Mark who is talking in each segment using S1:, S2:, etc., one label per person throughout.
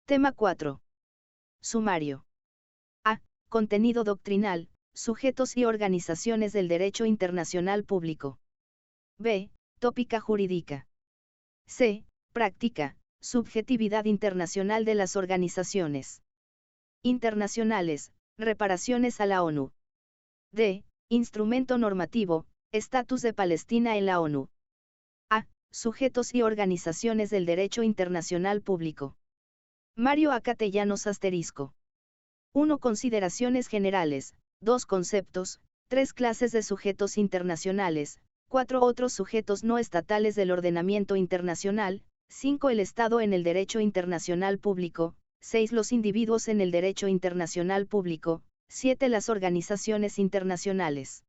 S1: Tema 4. Sumario. A. Contenido doctrinal, sujetos y organizaciones del derecho internacional público. B. Tópica jurídica. C. Práctica, subjetividad internacional de las organizaciones internacionales, reparaciones a la ONU. D. Instrumento normativo, estatus de Palestina en la ONU. A. Sujetos y organizaciones del derecho internacional público. Mario A. Castellanos *. 1. Consideraciones generales, 2. Conceptos, 3. Clases de sujetos internacionales, 4. Otros sujetos no estatales del ordenamiento internacional, 5. El Estado en el derecho internacional público, 6. Los individuos en el derecho internacional público, 7. Las organizaciones internacionales.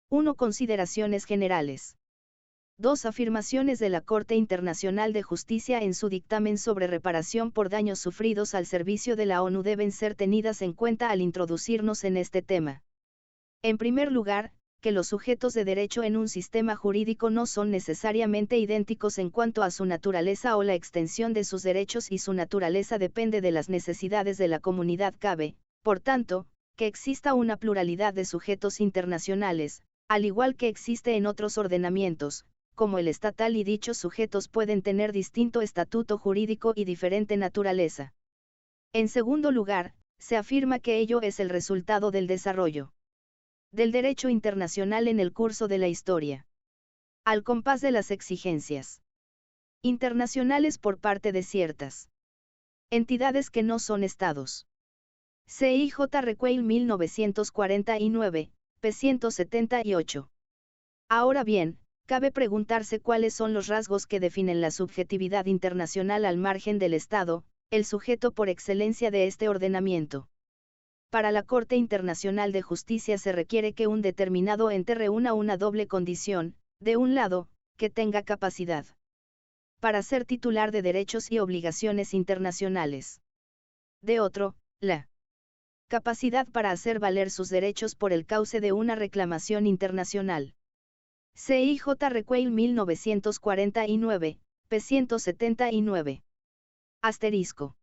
S1: 1. Consideraciones generales. 2. Afirmaciones de la Corte Internacional de Justicia en su dictamen sobre reparación por daños sufridos al servicio de la ONU deben ser tenidas en cuenta al introducirnos en este tema. En primer lugar, que los sujetos de derecho en un sistema jurídico no son necesariamente idénticos en cuanto a su naturaleza o la extensión de sus derechos y su naturaleza depende de las necesidades de la comunidad. Cabe, por tanto, que exista una pluralidad de sujetos internacionales, al igual que existe en otros ordenamientos, como el estatal, y dichos sujetos pueden tener distinto estatuto jurídico y diferente naturaleza. En segundo lugar, se afirma que ello es el resultado del desarrollo del derecho internacional en el curso de la historia, al compás de las exigencias internacionales por parte de ciertas entidades que no son estados. C.I.J. Requeil 1949, p. 178. Ahora bien, cabe preguntarse cuáles son los rasgos que definen la subjetividad internacional al margen del Estado, el sujeto por excelencia de este ordenamiento. Para la Corte Internacional de Justicia se requiere que un determinado ente reúna una doble condición: de un lado, que tenga capacidad para ser titular de derechos y obligaciones internacionales. De otro, la capacidad para hacer valer sus derechos por el cauce de una reclamación internacional. C.I.J. Requeil 1949, p. 179. Asterisco.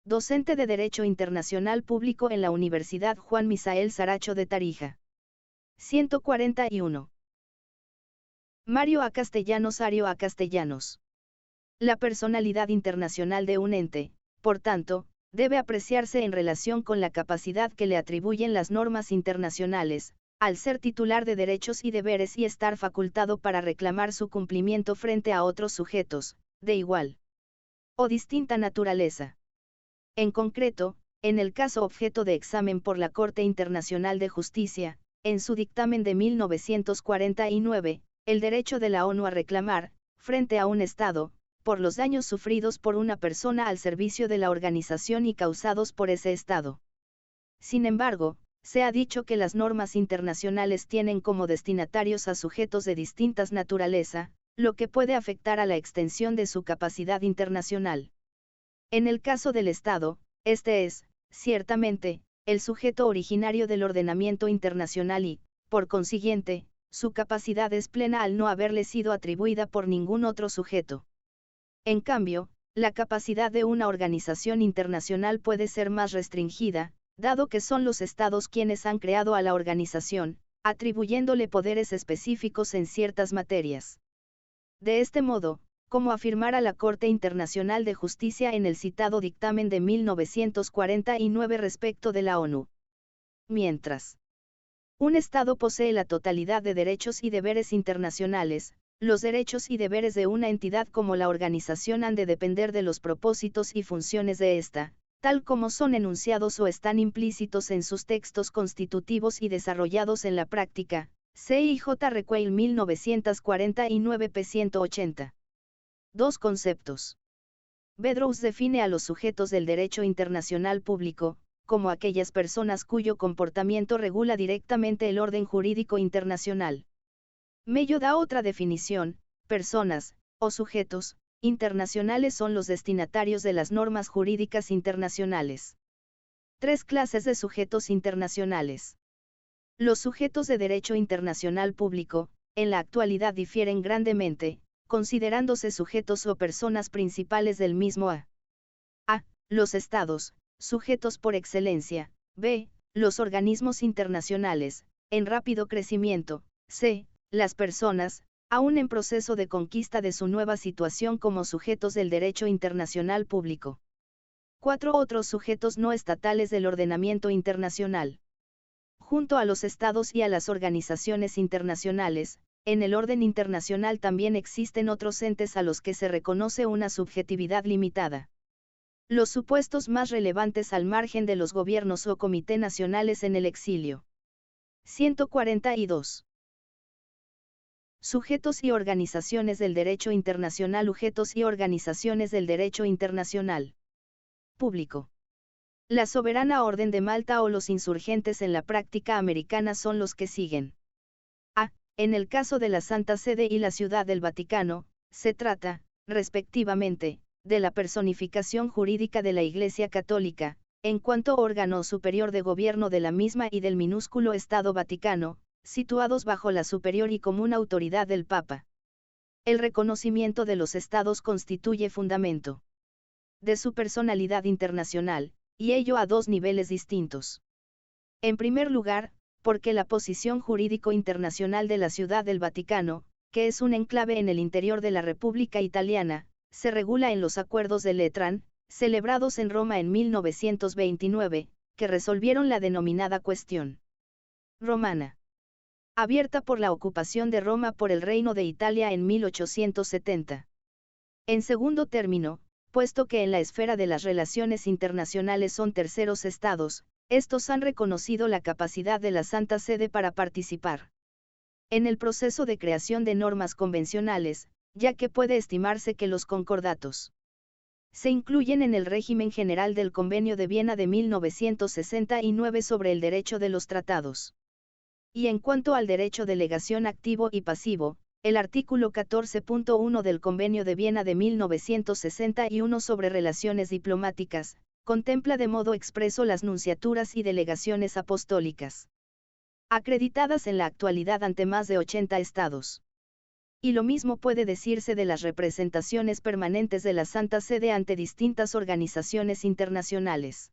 S1: Docente de Derecho Internacional Público en la Universidad Juan Misael Saracho de Tarija. 141. Mario A. Castellanos. Ario A. Castellanos. La personalidad internacional de un ente, por tanto, debe apreciarse en relación con la capacidad que le atribuyen las normas internacionales, al ser titular de derechos y deberes y estar facultado para reclamar su cumplimiento frente a otros sujetos, de igual o distinta naturaleza. En concreto, en el caso objeto de examen por la Corte Internacional de Justicia, en su dictamen de 1949, el derecho de la ONU a reclamar, frente a un Estado, por los daños sufridos por una persona al servicio de la organización y causados por ese Estado. Sin embargo, se ha dicho que las normas internacionales tienen como destinatarios a sujetos de distintas naturaleza, lo que puede afectar a la extensión de su capacidad internacional. En el caso del Estado, este es, ciertamente, el sujeto originario del ordenamiento internacional y, por consiguiente, su capacidad es plena al no haberle sido atribuida por ningún otro sujeto. En cambio, la capacidad de una organización internacional puede ser más restringida, dado que son los Estados quienes han creado a la organización, atribuyéndole poderes específicos en ciertas materias. De este modo, como afirmara la Corte Internacional de Justicia en el citado dictamen de 1949 respecto de la ONU. Mientras un Estado posee la totalidad de derechos y deberes internacionales, los derechos y deberes de una entidad como la organización han de depender de los propósitos y funciones de esta, tal como son enunciados o están implícitos en sus textos constitutivos y desarrollados en la práctica. C.I.J. Requeil 1949 p. 180. 2 conceptos. Bedroes define a los sujetos del derecho internacional público, como aquellas personas cuyo comportamiento regula directamente el orden jurídico internacional. Mello da otra definición: personas, o sujetos, internacionales son los destinatarios de las normas jurídicas internacionales. 3 clases de sujetos internacionales. Los sujetos de derecho internacional público, en la actualidad difieren grandemente, considerándose sujetos o personas principales del mismo a. los estados, sujetos por excelencia; b. los organismos internacionales, en rápido crecimiento; c. las personas, aún en proceso de conquista de su nueva situación como sujetos del derecho internacional público. 4. Otros sujetos no estatales del ordenamiento internacional. Junto a los estados y a las organizaciones internacionales, en el orden internacional también existen otros entes a los que se reconoce una subjetividad limitada. Los supuestos más relevantes al margen de los gobiernos o comité nacionales en el exilio. 142. Sujetos y organizaciones del derecho internacional. Sujetos y organizaciones del derecho internacional público. La soberana orden de Malta o los insurgentes en la práctica americana son los que siguen. A. En el caso de la Santa Sede y la Ciudad del Vaticano, se trata, respectivamente, de la personificación jurídica de la Iglesia Católica, en cuanto órgano superior de gobierno de la misma y del minúsculo Estado Vaticano, situados bajo la superior y común autoridad del Papa. El reconocimiento de los estados constituye fundamento de su personalidad internacional, y ello a dos niveles distintos. En primer lugar, porque la posición jurídico internacional de la Ciudad del Vaticano, que es un enclave en el interior de la República Italiana, se regula en los acuerdos de Letrán, celebrados en Roma en 1929, que resolvieron la denominada cuestión romana, abierta por la ocupación de Roma por el Reino de Italia en 1870. En segundo término, puesto que en la esfera de las relaciones internacionales son terceros estados, estos han reconocido la capacidad de la Santa Sede para participar en el proceso de creación de normas convencionales, ya que puede estimarse que los concordatos se incluyen en el régimen general del Convenio de Viena de 1969 sobre el derecho de los tratados. Y en cuanto al derecho de legación activo y pasivo, el artículo 14.1 del Convenio de Viena de 1961 sobre relaciones diplomáticas, contempla de modo expreso las nunciaturas y delegaciones apostólicas, acreditadas en la actualidad ante más de 80 estados. Y lo mismo puede decirse de las representaciones permanentes de la Santa Sede ante distintas organizaciones internacionales.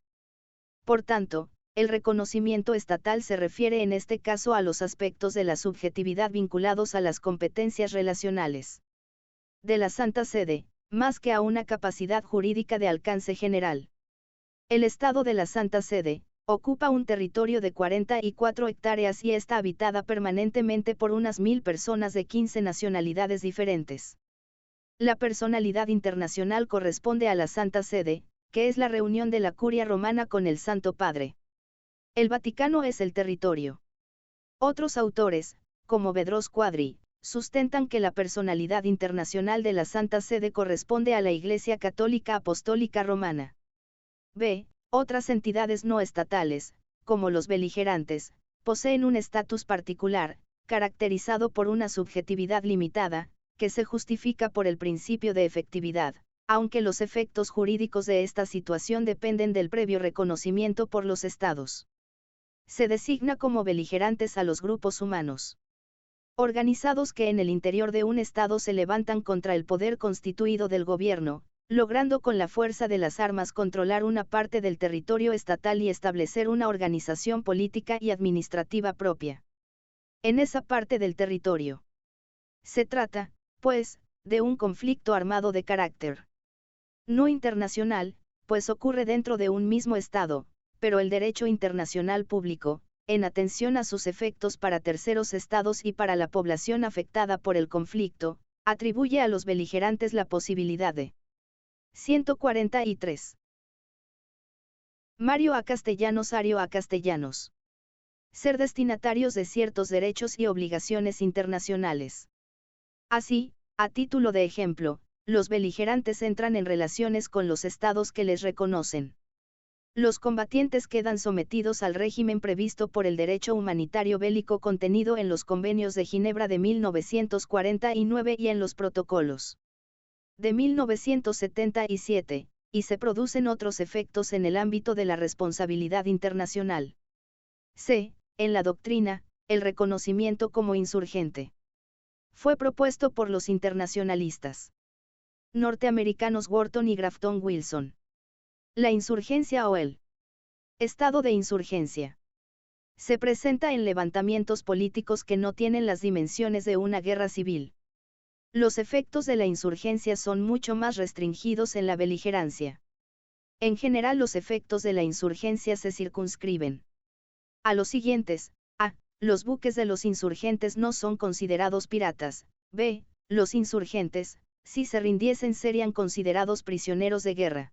S1: Por tanto, el reconocimiento estatal se refiere en este caso a los aspectos de la subjetividad vinculados a las competencias relacionales de la Santa Sede, más que a una capacidad jurídica de alcance general. El Estado de la Santa Sede ocupa un territorio de 44 hectáreas y está habitada permanentemente por unas 1000 personas de 15 nacionalidades diferentes. La personalidad internacional corresponde a la Santa Sede, que es la reunión de la Curia Romana con el Santo Padre. El Vaticano es el territorio. Otros autores, como Bedros Quadri, sustentan que la personalidad internacional de la Santa Sede corresponde a la Iglesia Católica Apostólica Romana. B. Otras entidades no estatales, como los beligerantes, poseen un estatus particular, caracterizado por una subjetividad limitada, que se justifica por el principio de efectividad, aunque los efectos jurídicos de esta situación dependen del previo reconocimiento por los estados. Se designa como beligerantes a los grupos humanos organizados que en el interior de un estado se levantan contra el poder constituido del gobierno, logrando con la fuerza de las armas controlar una parte del territorio estatal y establecer una organización política y administrativa propia en esa parte del territorio. Se trata, pues, de un conflicto armado de carácter no internacional, pues ocurre dentro de un mismo estado, pero el derecho internacional público, en atención a sus efectos para terceros estados y para la población afectada por el conflicto, atribuye a los beligerantes la posibilidad de 143. Mario A. Castellanos. Ario A. Castellanos. Ser destinatarios de ciertos derechos y obligaciones internacionales. Así, a título de ejemplo, los beligerantes entran en relaciones con los estados que les reconocen. Los combatientes quedan sometidos al régimen previsto por el derecho humanitario bélico contenido en los convenios de Ginebra de 1949 y en los protocolos de 1977, y se producen otros efectos en el ámbito de la responsabilidad internacional. C. En la doctrina, el reconocimiento como insurgente fue propuesto por los internacionalistas norteamericanos Wharton y Grafton Wilson. La insurgencia o el estado de insurgencia se presenta en levantamientos políticos que no tienen las dimensiones de una guerra civil. Los efectos de la insurgencia son mucho más restringidos en la beligerancia. En general, los efectos de la insurgencia se circunscriben a los siguientes: a. Los buques de los insurgentes no son considerados piratas. b. Los insurgentes, si se rindiesen, serían considerados prisioneros de guerra.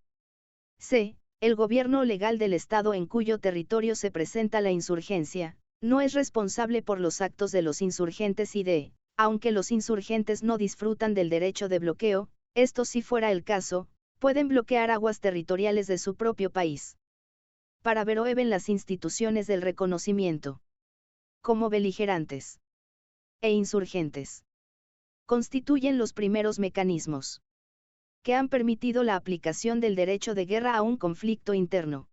S1: c. El gobierno legal del Estado en cuyo territorio se presenta la insurgencia, no es responsable por los actos de los insurgentes y d. Aunque los insurgentes no disfrutan del derecho de bloqueo, esto, si fuera el caso, pueden bloquear aguas territoriales de su propio país. Para Verhoeven, las instituciones del reconocimiento como beligerantes e insurgentes constituyen los primeros mecanismos que han permitido la aplicación del derecho de guerra a un conflicto interno.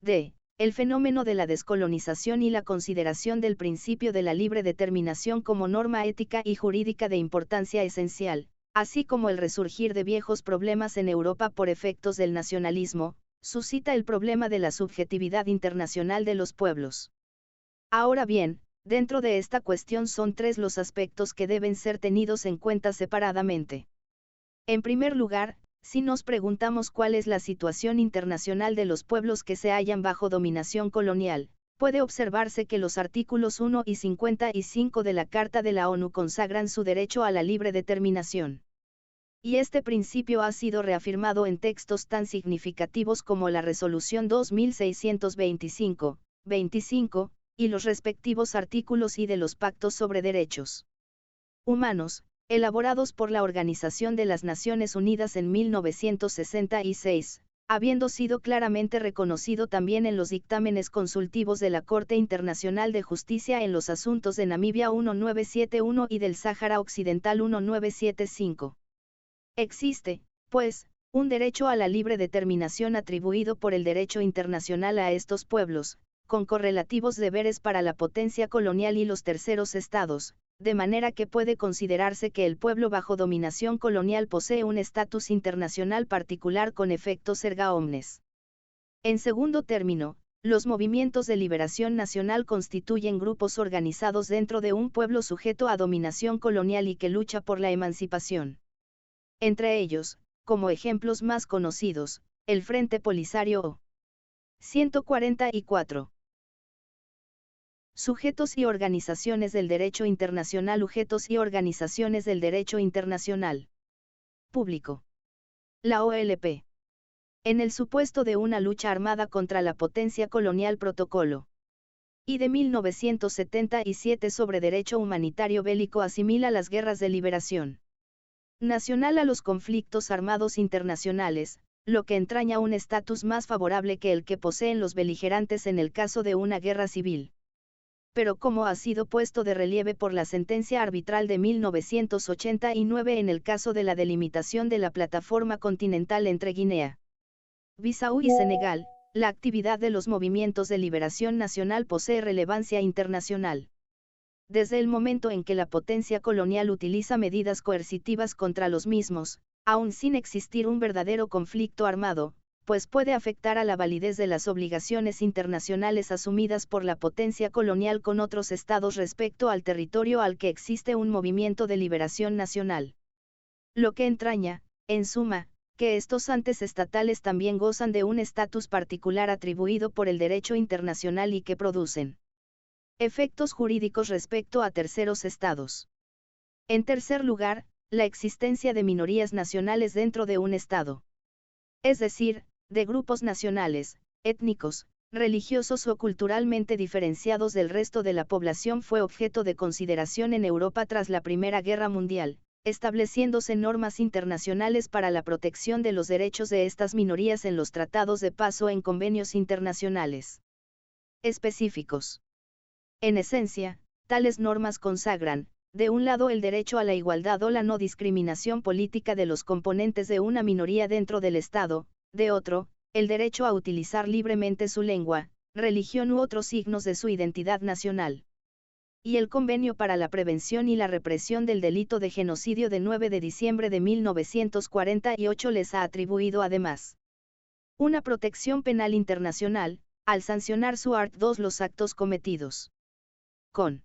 S1: d. El fenómeno de la descolonización y la consideración del principio de la libre determinación como norma ética y jurídica de importancia esencial, así como el resurgir de viejos problemas en Europa por efectos del nacionalismo, suscita el problema de la subjetividad internacional de los pueblos. Ahora bien, dentro de esta cuestión son tres los aspectos que deben ser tenidos en cuenta separadamente. En primer lugar, si nos preguntamos cuál es la situación internacional de los pueblos que se hallan bajo dominación colonial, puede observarse que los artículos 1 y 55 de la Carta de la ONU consagran su derecho a la libre determinación. Y este principio ha sido reafirmado en textos tan significativos como la Resolución 2625, 25, y los respectivos artículos I de los Pactos sobre Derechos Humanos, elaborados por la Organización de las Naciones Unidas en 1966, habiendo sido claramente reconocido también en los dictámenes consultivos de la Corte Internacional de Justicia en los asuntos de Namibia 1971 y del Sáhara Occidental 1975. Existe, pues, un derecho a la libre determinación atribuido por el derecho internacional a estos pueblos, con correlativos deberes para la potencia colonial y los terceros estados, de manera que puede considerarse que el pueblo bajo dominación colonial posee un estatus internacional particular con efectos erga omnes. En segundo término, los movimientos de liberación nacional constituyen grupos organizados dentro de un pueblo sujeto a dominación colonial y que lucha por la emancipación. Entre ellos, como ejemplos más conocidos, el Frente Polisario o 144. Sujetos y organizaciones del derecho internacional. Sujetos y organizaciones del derecho internacional público. La OLP. En el supuesto de una lucha armada contra la potencia colonial. Protocolo I de 1977 sobre derecho humanitario bélico asimila las guerras de liberación nacional a los conflictos armados internacionales, lo que entraña un estatus más favorable que el que poseen los beligerantes en el caso de una guerra civil. Pero como ha sido puesto de relieve por la sentencia arbitral de 1989 en el caso de la delimitación de la plataforma continental entre Guinea, Bissau y Senegal, la actividad de los movimientos de liberación nacional posee relevancia internacional. Desde el momento en que la potencia colonial utiliza medidas coercitivas contra los mismos, aun sin existir un verdadero conflicto armado, pues puede afectar a la validez de las obligaciones internacionales asumidas por la potencia colonial con otros estados respecto al territorio al que existe un movimiento de liberación nacional. Lo que entraña, en suma, que estos entes estatales también gozan de un estatus particular atribuido por el derecho internacional y que producen efectos jurídicos respecto a terceros estados. En tercer lugar, la existencia de minorías nacionales dentro de un estado. Es decir, de grupos nacionales, étnicos, religiosos o culturalmente diferenciados del resto de la población fue objeto de consideración en Europa tras la Primera Guerra Mundial, estableciéndose normas internacionales para la protección de los derechos de estas minorías en los tratados de paz o en convenios internacionales específicos. En esencia, tales normas consagran, de un lado el derecho a la igualdad o la no discriminación política de los componentes de una minoría dentro del Estado, de otro, el derecho a utilizar libremente su lengua, religión u otros signos de su identidad nacional. Y el Convenio para la Prevención y la Represión del Delito de Genocidio de 9 de diciembre de 1948 les ha atribuido además una protección penal internacional, al sancionar su art. 2 los actos cometidos con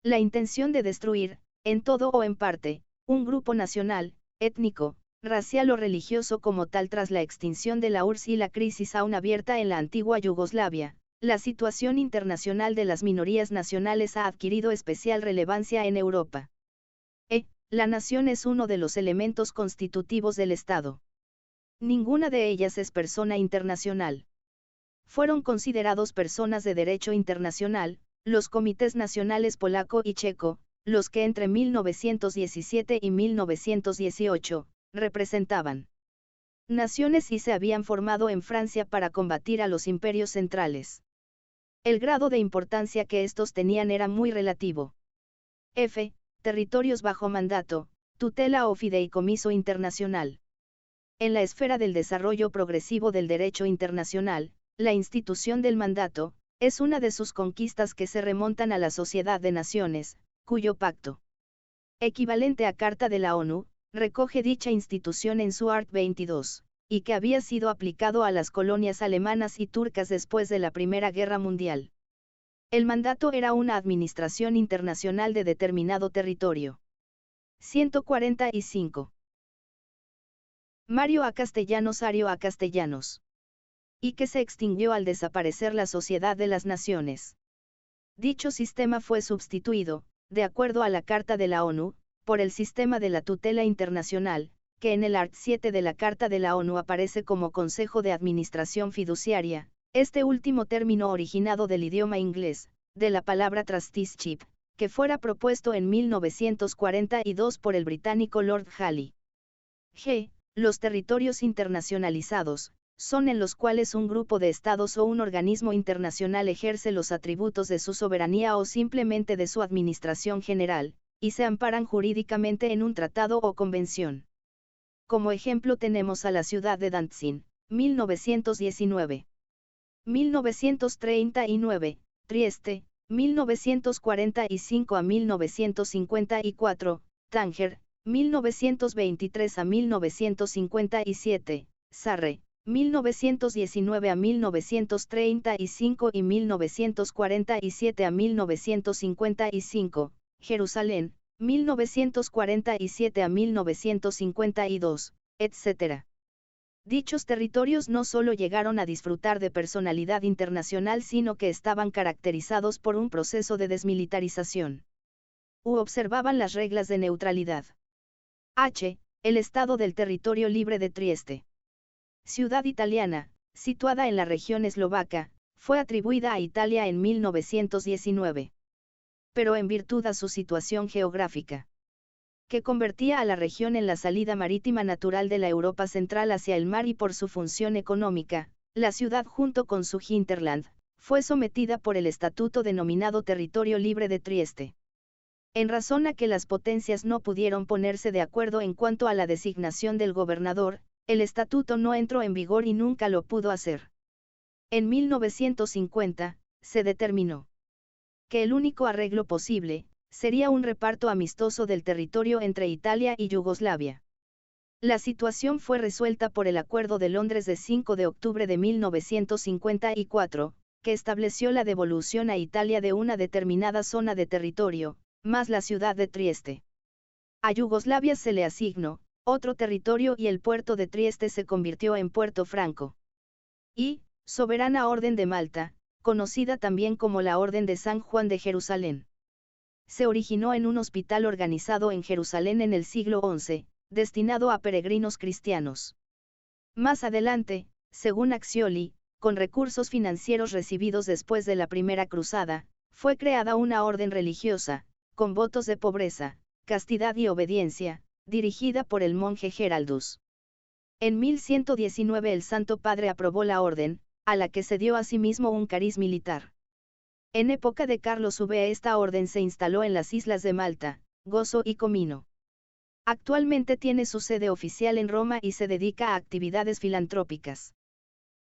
S1: la intención de destruir, en todo o en parte, un grupo nacional, étnico, racial o religioso como tal tras la extinción de la URSS y la crisis aún abierta en la antigua Yugoslavia. La situación internacional de las minorías nacionales ha adquirido especial relevancia en Europa. La nación es uno de los elementos constitutivos del Estado. Ninguna de ellas es persona internacional. Fueron considerados personas de derecho internacional, los comités nacionales polaco y checo, los que entre 1917 y 1918, representaban naciones y se habían formado en Francia para combatir a los imperios centrales. El grado de importancia que estos tenían era muy relativo. Territorios bajo mandato, tutela o fideicomiso internacional. En la esfera del desarrollo progresivo del derecho internacional, la institución del mandato, es una de sus conquistas que se remontan a la Sociedad de Naciones, cuyo pacto, equivalente a Carta de la ONU, recoge dicha institución en su art. 22, y que había sido aplicado a las colonias alemanas y turcas después de la Primera Guerra Mundial. El mandato era una administración internacional de determinado territorio. 145. Mario A. Castellanos Ario A. Castellanos. Y que se extinguió al desaparecer la Sociedad de las Naciones. Dicho sistema fue sustituido, de acuerdo a la Carta de la ONU, por el sistema de la tutela internacional, que en el art. 7 de la Carta de la ONU aparece como Consejo de Administración Fiduciaria, este último término originado del idioma inglés, de la palabra trusteeship, que fuera propuesto en 1942 por el británico Lord Halley. Los territorios internacionalizados, son en los cuales un grupo de estados o un organismo internacional ejerce los atributos de su soberanía o simplemente de su administración general, y se amparan jurídicamente en un tratado o convención. Como ejemplo tenemos a la ciudad de Danzig, 1919. 1939, Trieste, 1945 a 1954, Tánger, 1923 a 1957, Sarre, 1919 a 1935 y 1947 a 1955, Jerusalén, 1947 a 1952, etc. Dichos territorios no solo llegaron a disfrutar de personalidad internacional sino que estaban caracterizados por un proceso de desmilitarización. Observaban las reglas de neutralidad. El Estado del Territorio Libre de Trieste. Ciudad italiana, situada en la región eslovaca, fue atribuida a Italia en 1919. Pero en virtud a su situación geográfica, que convertía a la región en la salida marítima natural de la Europa central hacia el mar y por su función económica, la ciudad junto con su hinterland, fue sometida por el estatuto denominado Territorio Libre de Trieste. En razón a que las potencias no pudieron ponerse de acuerdo en cuanto a la designación del gobernador, el estatuto no entró en vigor y nunca lo pudo hacer. En 1950, se determinó que el único arreglo posible, sería un reparto amistoso del territorio entre Italia y Yugoslavia. La situación fue resuelta por el Acuerdo de Londres de 5 de octubre de 1954, que estableció la devolución a Italia de una determinada zona de territorio, más la ciudad de Trieste. A Yugoslavia se le asignó otro territorio y el puerto de Trieste se convirtió en Puerto Franco. Soberana Orden de Malta, conocida también como la Orden de San Juan de Jerusalén. Se originó en un hospital organizado en Jerusalén en el siglo XI, destinado a peregrinos cristianos. Más adelante, según Accioli, con recursos financieros recibidos después de la Primera Cruzada, fue creada una orden religiosa, con votos de pobreza, castidad y obediencia, dirigida por el monje Geraldus. En 1119 el Santo Padre aprobó la orden, a la que se dio asimismo un cariz militar. En época de Carlos V esta orden se instaló en las islas de Malta, Gozo y Comino. Actualmente tiene su sede oficial en Roma y se dedica a actividades filantrópicas.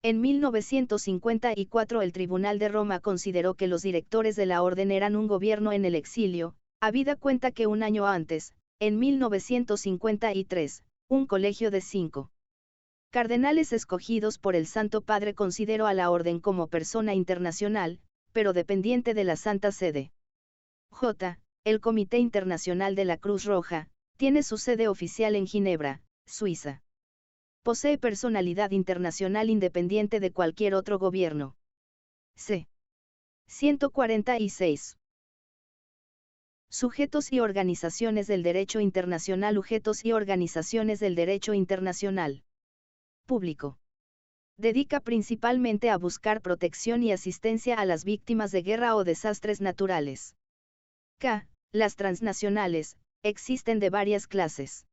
S1: En 1954 el Tribunal de Roma consideró que los directores de la orden eran un gobierno en el exilio, habida cuenta que un año antes, en 1953, un colegio de 5 Cardenales escogidos por el Santo Padre consideró a la orden como persona internacional, pero dependiente de la Santa Sede. J. El Comité Internacional de la Cruz Roja, tiene su sede oficial en Ginebra, Suiza. Posee personalidad internacional independiente de cualquier otro gobierno. C. 146. Sujetos y organizaciones del derecho internacional. Sujetos y organizaciones del derecho internacional público. Dedica principalmente a buscar protección y asistencia a las víctimas de guerra o desastres naturales. K. Las transnacionales, existen de varias clases.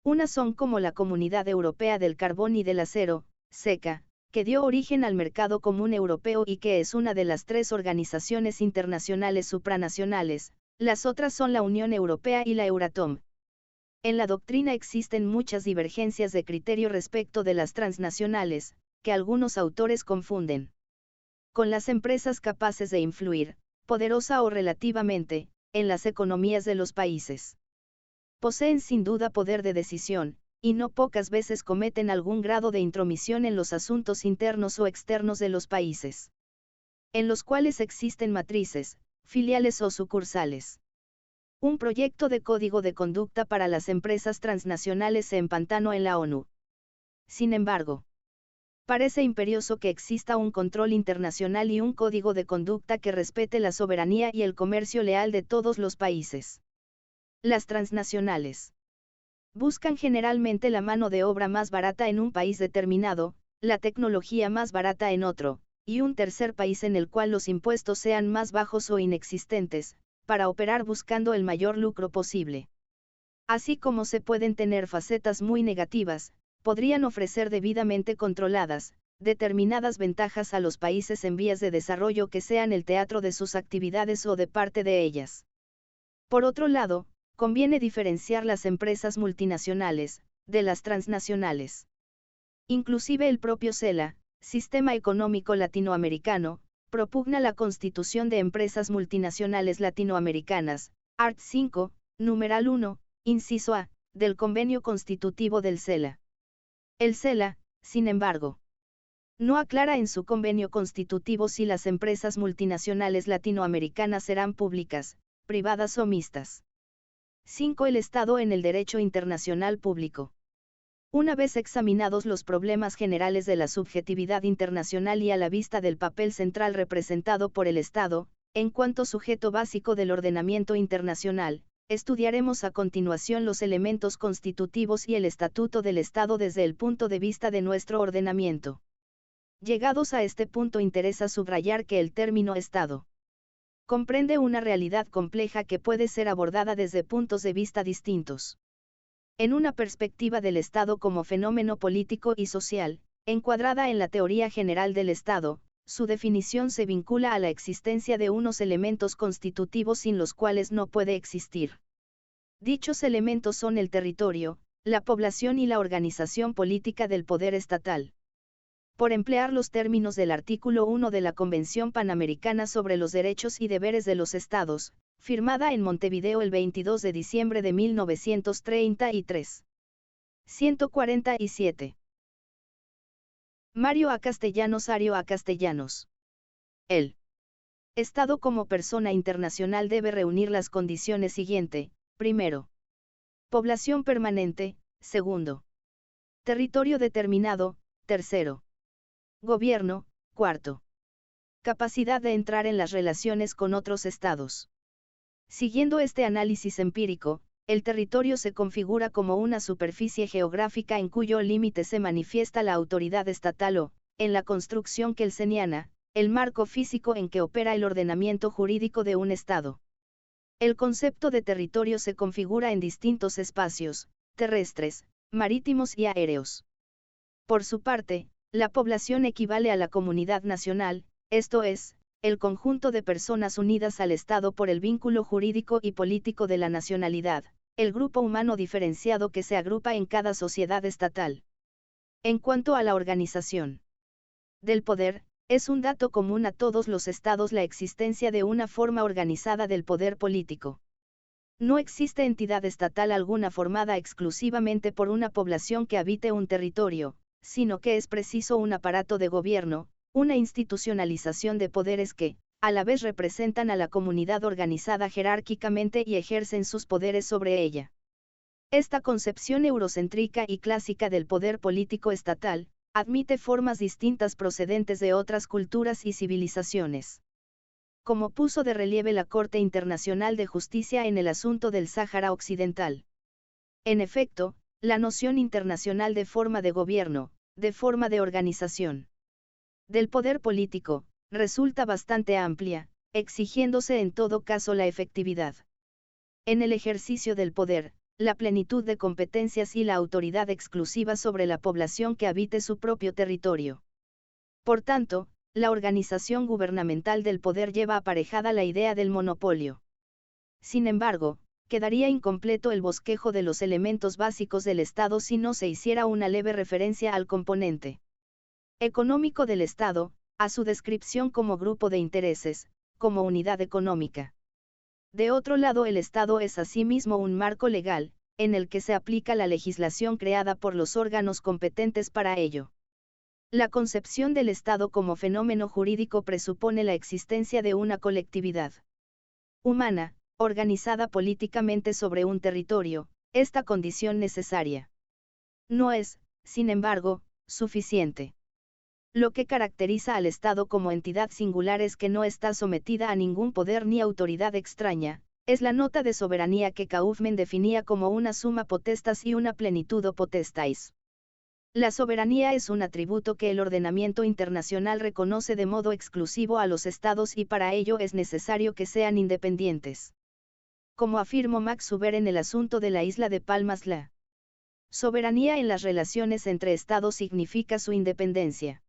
S1: Unas son como la Comunidad Europea del Carbón y del Acero, SECA, que dio origen al Mercado Común Europeo y que es una de las 3 organizaciones internacionales supranacionales. Las otras son la Unión Europea y la Euratom. En la doctrina existen muchas divergencias de criterio respecto de las transnacionales, que algunos autores confunden con las empresas capaces de influir, poderosa o relativamente, en las economías de los países. Poseen sin duda poder de decisión, y no pocas veces cometen algún grado de intromisión en los asuntos internos o externos de los países, en los cuales existen matrices, filiales o sucursales. Un proyecto de código de conducta para las empresas transnacionales se empantanó en la ONU. Sin embargo, parece imperioso que exista un control internacional y un código de conducta que respete la soberanía y el comercio leal de todos los países. Las transnacionales buscan generalmente la mano de obra más barata en un país determinado, la tecnología más barata en otro, y un tercer país en el cual los impuestos sean más bajos o inexistentes, para operar buscando el mayor lucro posible. Así como se pueden tener facetas muy negativas, podrían ofrecer debidamente controladas, determinadas ventajas a los países en vías de desarrollo que sean el teatro de sus actividades o de parte de ellas. Por otro lado, conviene diferenciar las empresas multinacionales, de las transnacionales. Inclusive el propio CELA, Sistema Económico Latinoamericano, propugna la constitución de empresas multinacionales latinoamericanas, art. 5, numeral 1, inciso A, del convenio constitutivo del CELA. El CELA, sin embargo, no aclara en su convenio constitutivo si las empresas multinacionales latinoamericanas serán públicas, privadas o mixtas. 5. El Estado en el derecho internacional público. Una vez examinados los problemas generales de la subjetividad internacional y a la vista del papel central representado por el Estado, en cuanto sujeto básico del ordenamiento internacional, estudiaremos a continuación los elementos constitutivos y el estatuto del Estado desde el punto de vista de nuestro ordenamiento. Llegados a este punto interesa subrayar que el término Estado comprende una realidad compleja que puede ser abordada desde puntos de vista distintos. En una perspectiva del Estado como fenómeno político y social, encuadrada en la teoría general del Estado, su definición se vincula a la existencia de unos elementos constitutivos sin los cuales no puede existir. Dichos elementos son el territorio, la población y la organización política del poder estatal. Por emplear los términos del artículo 1 de la Convención Panamericana sobre los Derechos y Deberes de los Estados, firmada en Montevideo el 22 de diciembre de 1933. 147. Mario A. Castellanos. Ario A. Castellanos. El Estado como persona internacional debe reunir las condiciones siguiente: primero, población permanente; segundo, territorio determinado; tercero, gobierno; cuarto, capacidad de entrar en las relaciones con otros estados. Siguiendo este análisis empírico, el territorio se configura como una superficie geográfica en cuyo límite se manifiesta la autoridad estatal o, en la construcción kelseniana, el marco físico en que opera el ordenamiento jurídico de un estado. El concepto de territorio se configura en distintos espacios, terrestres, marítimos y aéreos. Por su parte, la población equivale a la comunidad nacional, esto es, el conjunto de personas unidas al Estado por el vínculo jurídico y político de la nacionalidad, el grupo humano diferenciado que se agrupa en cada sociedad estatal. En cuanto a la organización del poder, es un dato común a todos los estados la existencia de una forma organizada del poder político. No existe entidad estatal alguna formada exclusivamente por una población que habite un territorio, sino que es preciso un aparato de gobierno, una institucionalización de poderes que, a la vez representan a la comunidad organizada jerárquicamente y ejercen sus poderes sobre ella. Esta concepción eurocéntrica y clásica del poder político estatal, admite formas distintas procedentes de otras culturas y civilizaciones. Como puso de relieve la Corte Internacional de Justicia en el asunto del Sáhara Occidental. En efecto, la noción internacional de forma de gobierno, de forma de organización del poder político, resulta bastante amplia, exigiéndose en todo caso la efectividad en el ejercicio del poder, la plenitud de competencias y la autoridad exclusiva sobre la población que habite su propio territorio. Por tanto, la organización gubernamental del poder lleva aparejada la idea del monopolio. Sin embargo, quedaría incompleto el bosquejo de los elementos básicos del Estado si no se hiciera una leve referencia al componente económico del Estado, a su descripción como grupo de intereses, como unidad económica. De otro lado, el Estado es asimismo un marco legal, en el que se aplica la legislación creada por los órganos competentes para ello. La concepción del Estado como fenómeno jurídico presupone la existencia de una colectividad humana, organizada políticamente sobre un territorio, esta condición necesaria. No es, sin embargo, suficiente. Lo que caracteriza al Estado como entidad singular es que no está sometida a ningún poder ni autoridad extraña, es la nota de soberanía que Kaufmann definía como una summa potestas y una plenitudo potestas. La soberanía es un atributo que el ordenamiento internacional reconoce de modo exclusivo a los Estados y para ello es necesario que sean independientes. Como afirmó Max Huber en el asunto de la isla de Palmas, la soberanía en las relaciones entre Estados significa su independencia.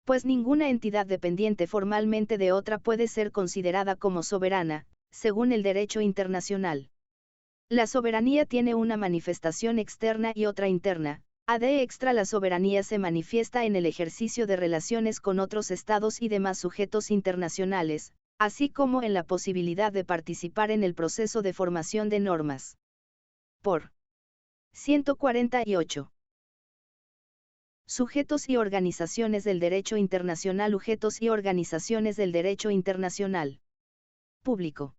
S1: Pues ninguna entidad dependiente formalmente de otra puede ser considerada como soberana, según el derecho internacional. La soberanía tiene una manifestación externa y otra interna. Ad extra, la soberanía se manifiesta en el ejercicio de relaciones con otros estados y demás sujetos internacionales, así como en la posibilidad de participar en el proceso de formación de normas. Por 148. Sujetos y organizaciones del derecho internacional. Sujetos y organizaciones del derecho internacional público.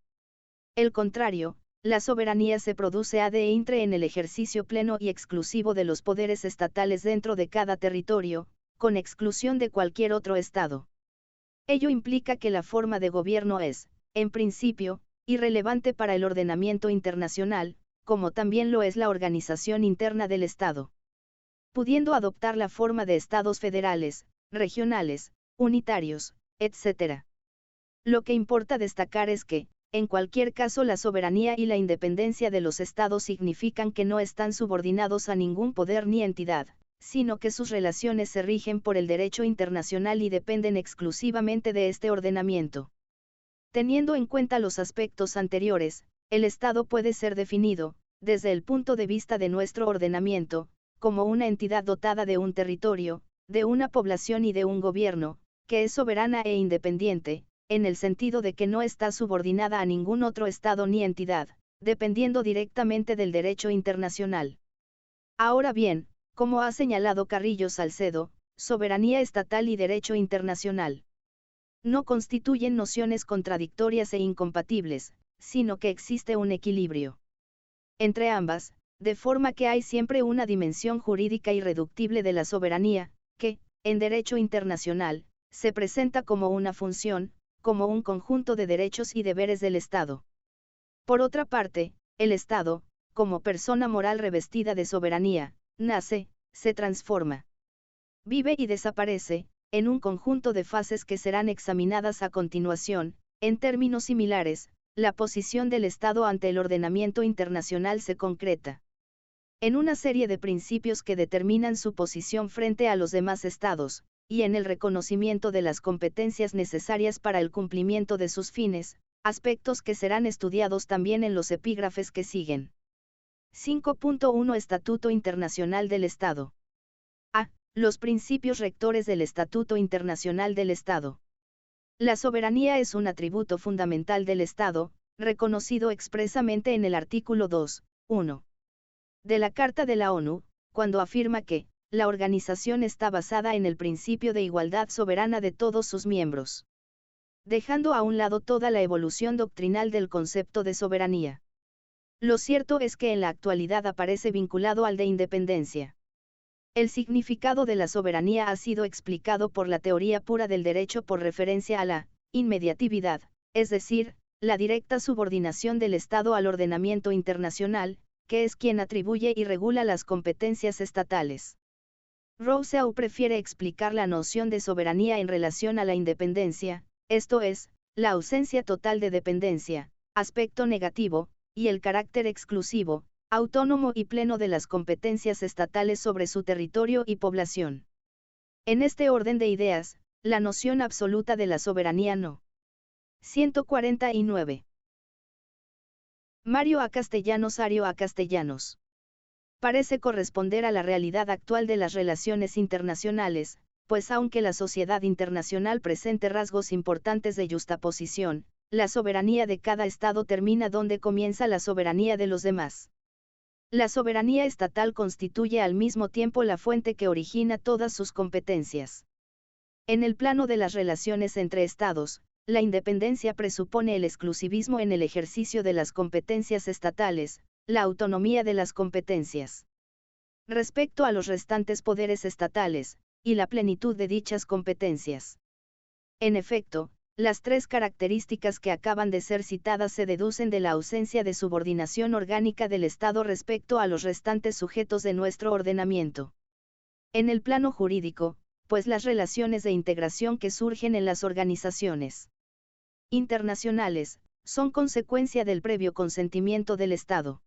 S1: El contrario, la soberanía se produce ad intre en el ejercicio pleno y exclusivo de los poderes estatales dentro de cada territorio, con exclusión de cualquier otro Estado. Ello implica que la forma de gobierno es, en principio, irrelevante para el ordenamiento internacional, como también lo es la organización interna del Estado. Pudiendo adoptar la forma de estados federales, regionales, unitarios, etc. Lo que importa destacar es que, en cualquier caso, la soberanía y la independencia de los estados significan que no están subordinados a ningún poder ni entidad, sino que sus relaciones se rigen por el derecho internacional y dependen exclusivamente de este ordenamiento. Teniendo en cuenta los aspectos anteriores, el Estado puede ser definido, desde el punto de vista de nuestro ordenamiento, como una entidad dotada de un territorio, de una población y de un gobierno, que es soberana e independiente, en el sentido de que no está subordinada a ningún otro Estado ni entidad, dependiendo directamente del derecho internacional. Ahora bien, como ha señalado Carrillo Salcedo, soberanía estatal y derecho internacional no constituyen nociones contradictorias e incompatibles, sino que existe un equilibrio entre ambas, de forma que hay siempre una dimensión jurídica irreductible de la soberanía, que, en derecho internacional, se presenta como una función, como un conjunto de derechos y deberes del Estado. Por otra parte, el Estado, como persona moral revestida de soberanía, nace, se transforma, vive y desaparece, en un conjunto de fases que serán examinadas a continuación. En términos similares, la posición del Estado ante el ordenamiento internacional se concreta en una serie de principios que determinan su posición frente a los demás estados, y en el reconocimiento de las competencias necesarias para el cumplimiento de sus fines, aspectos que serán estudiados también en los epígrafes que siguen. 5.1 Estatuto Internacional del Estado. A. Los principios rectores del Estatuto Internacional del Estado. La soberanía es un atributo fundamental del Estado, reconocido expresamente en el artículo 2.1 de la Carta de la ONU, cuando afirma que, la organización está basada en el principio de igualdad soberana de todos sus miembros, dejando a un lado toda la evolución doctrinal del concepto de soberanía. Lo cierto es que en la actualidad aparece vinculado al de independencia. El significado de la soberanía ha sido explicado por la teoría pura del derecho por referencia a la inmediatividad, es decir, la directa subordinación del Estado al ordenamiento internacional, que es quien atribuye y regula las competencias estatales. Rousseau prefiere explicar la noción de soberanía en relación a la independencia, esto es, la ausencia total de dependencia, aspecto negativo, y el carácter exclusivo, autónomo y pleno de las competencias estatales sobre su territorio y población. En este orden de ideas, la noción absoluta de la soberanía no. 149. Mario A. Castellanos. Ario A. Castellanos. Parece corresponder a la realidad actual de las relaciones internacionales, pues aunque la sociedad internacional presente rasgos importantes de yuxtaposición, la soberanía de cada Estado termina donde comienza la soberanía de los demás. La soberanía estatal constituye al mismo tiempo la fuente que origina todas sus competencias. En el plano de las relaciones entre Estados, la independencia presupone el exclusivismo en el ejercicio de las competencias estatales, la autonomía de las competencias respecto a los restantes poderes estatales, y la plenitud de dichas competencias. En efecto, las tres características que acaban de ser citadas se deducen de la ausencia de subordinación orgánica del Estado respecto a los restantes sujetos de nuestro ordenamiento. En el plano jurídico, pues las relaciones de integración que surgen en las organizaciones internacionales, son consecuencia del previo consentimiento del Estado.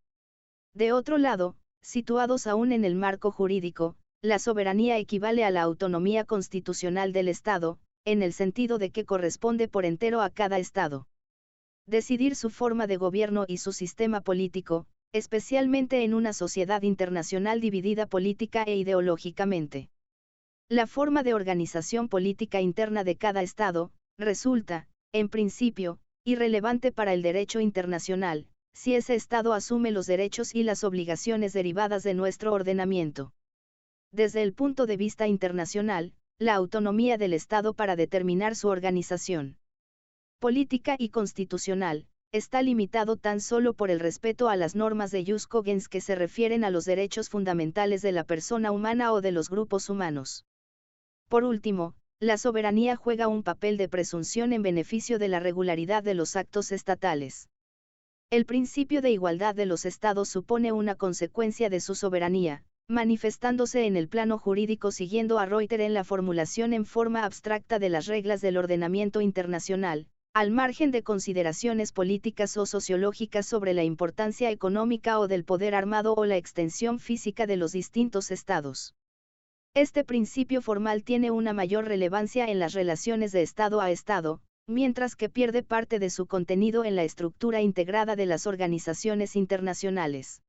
S1: De otro lado, situados aún en el marco jurídico, la soberanía equivale a la autonomía constitucional del Estado, en el sentido de que corresponde por entero a cada Estado decidir su forma de gobierno y su sistema político, especialmente en una sociedad internacional dividida política e ideológicamente. La forma de organización política interna de cada Estado, resulta, en principio, irrelevante para el derecho internacional, si ese Estado asume los derechos y las obligaciones derivadas de nuestro ordenamiento. Desde el punto de vista internacional, la autonomía del Estado para determinar su organización política y constitucional, está limitado tan solo por el respeto a las normas de jus cogens que se refieren a los derechos fundamentales de la persona humana o de los grupos humanos. Por último, la soberanía juega un papel de presunción en beneficio de la regularidad de los actos estatales. El principio de igualdad de los Estados supone una consecuencia de su soberanía, manifestándose en el plano jurídico siguiendo a Reuter en la formulación en forma abstracta de las reglas del ordenamiento internacional, al margen de consideraciones políticas o sociológicas sobre la importancia económica o del poder armado o la extensión física de los distintos estados. Este principio formal tiene una mayor relevancia en las relaciones de Estado a Estado, mientras que pierde parte de su contenido en la estructura integrada de las organizaciones internacionales.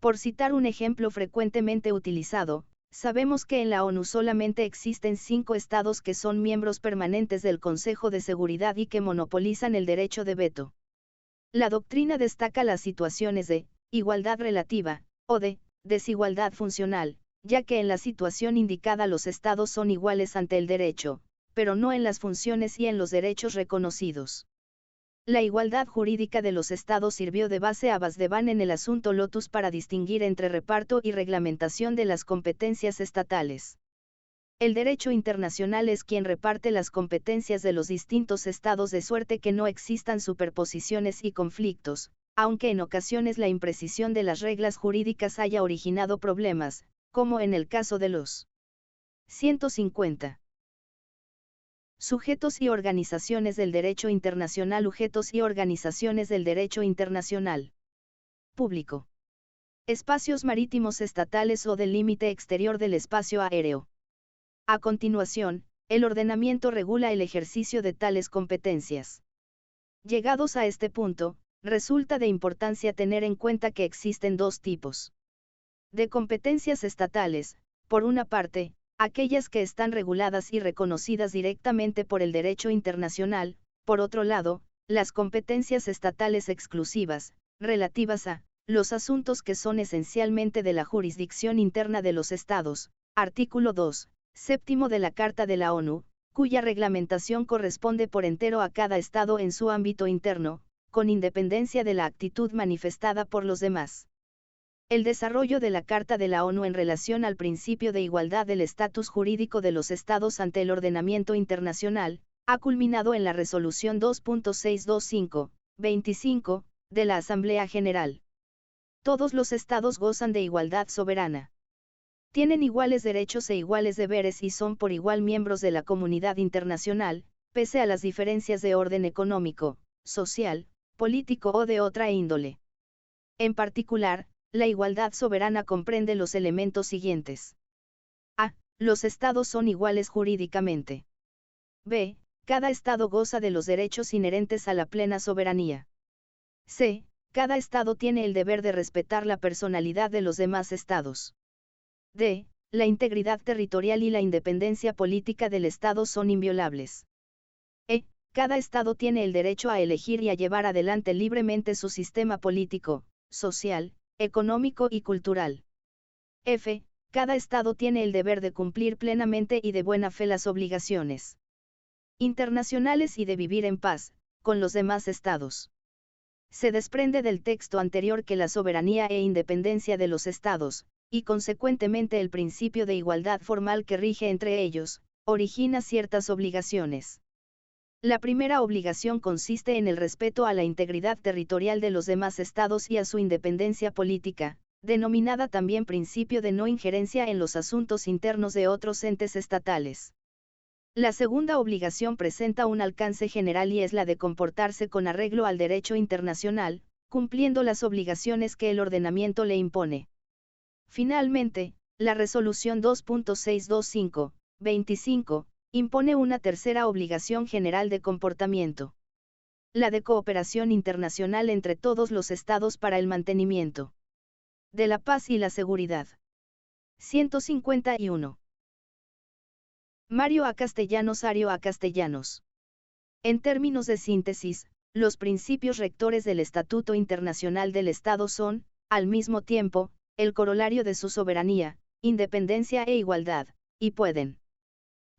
S1: Por citar un ejemplo frecuentemente utilizado, sabemos que en la ONU solamente existen 5 estados que son miembros permanentes del Consejo de Seguridad y que monopolizan el derecho de veto. La doctrina destaca las situaciones de igualdad relativa, o de desigualdad funcional, ya que en la situación indicada los estados son iguales ante el derecho, pero no en las funciones y en los derechos reconocidos. La igualdad jurídica de los estados sirvió de base a Vasdevan en el asunto Lotus para distinguir entre reparto y reglamentación de las competencias estatales. El derecho internacional es quien reparte las competencias de los distintos estados de suerte que no existan superposiciones y conflictos, aunque en ocasiones la imprecisión de las reglas jurídicas haya originado problemas, como en el caso de los 150. Sujetos y organizaciones del derecho internacional. Sujetos y organizaciones del derecho internacional público. Espacios marítimos estatales o del límite exterior del espacio aéreo. A continuación, el ordenamiento regula el ejercicio de tales competencias. Llegados a este punto, resulta de importancia tener en cuenta que existen dos tipos de competencias estatales: por una parte, aquellas que están reguladas y reconocidas directamente por el derecho internacional; por otro lado, las competencias estatales exclusivas, relativas a los asuntos que son esencialmente de la jurisdicción interna de los estados, Artículo 2, séptimo de la Carta de la ONU, cuya reglamentación corresponde por entero a cada Estado en su ámbito interno, con independencia de la actitud manifestada por los demás. El desarrollo de la Carta de la ONU en relación al principio de igualdad del estatus jurídico de los Estados ante el ordenamiento internacional, ha culminado en la Resolución 2.625, de la Asamblea General. Todos los Estados gozan de igualdad soberana. Tienen iguales derechos e iguales deberes y son por igual miembros de la comunidad internacional, pese a las diferencias de orden económico, social, político o de otra índole. En particular, la igualdad soberana comprende los elementos siguientes. A. Los Estados son iguales jurídicamente. B. Cada Estado goza de los derechos inherentes a la plena soberanía. C. Cada Estado tiene el deber de respetar la personalidad de los demás Estados. D. La integridad territorial y la independencia política del Estado son inviolables. E. Cada Estado tiene el derecho a elegir y a llevar adelante libremente su sistema político, social, económico y cultural. F. Cada Estado tiene el deber de cumplir plenamente y de buena fe las obligaciones internacionales y de vivir en paz con los demás Estados. Se desprende del texto anterior que la soberanía e independencia de los Estados, y consecuentemente el principio de igualdad formal que rige entre ellos, origina ciertas obligaciones. La primera obligación consiste en el respeto a la integridad territorial de los demás Estados y a su independencia política, denominada también principio de no injerencia en los asuntos internos de otros entes estatales. La segunda obligación presenta un alcance general y es la de comportarse con arreglo al derecho internacional, cumpliendo las obligaciones que el ordenamiento le impone. Finalmente, la Resolución 2.625, impone una tercera obligación general de comportamiento. La de cooperación internacional entre todos los Estados para el mantenimiento de la paz y la seguridad. 151. Mario A. Castellanos. Ario A. Castellanos. En términos de síntesis, los principios rectores del Estatuto Internacional del Estado son, al mismo tiempo, el corolario de su soberanía, independencia e igualdad, y pueden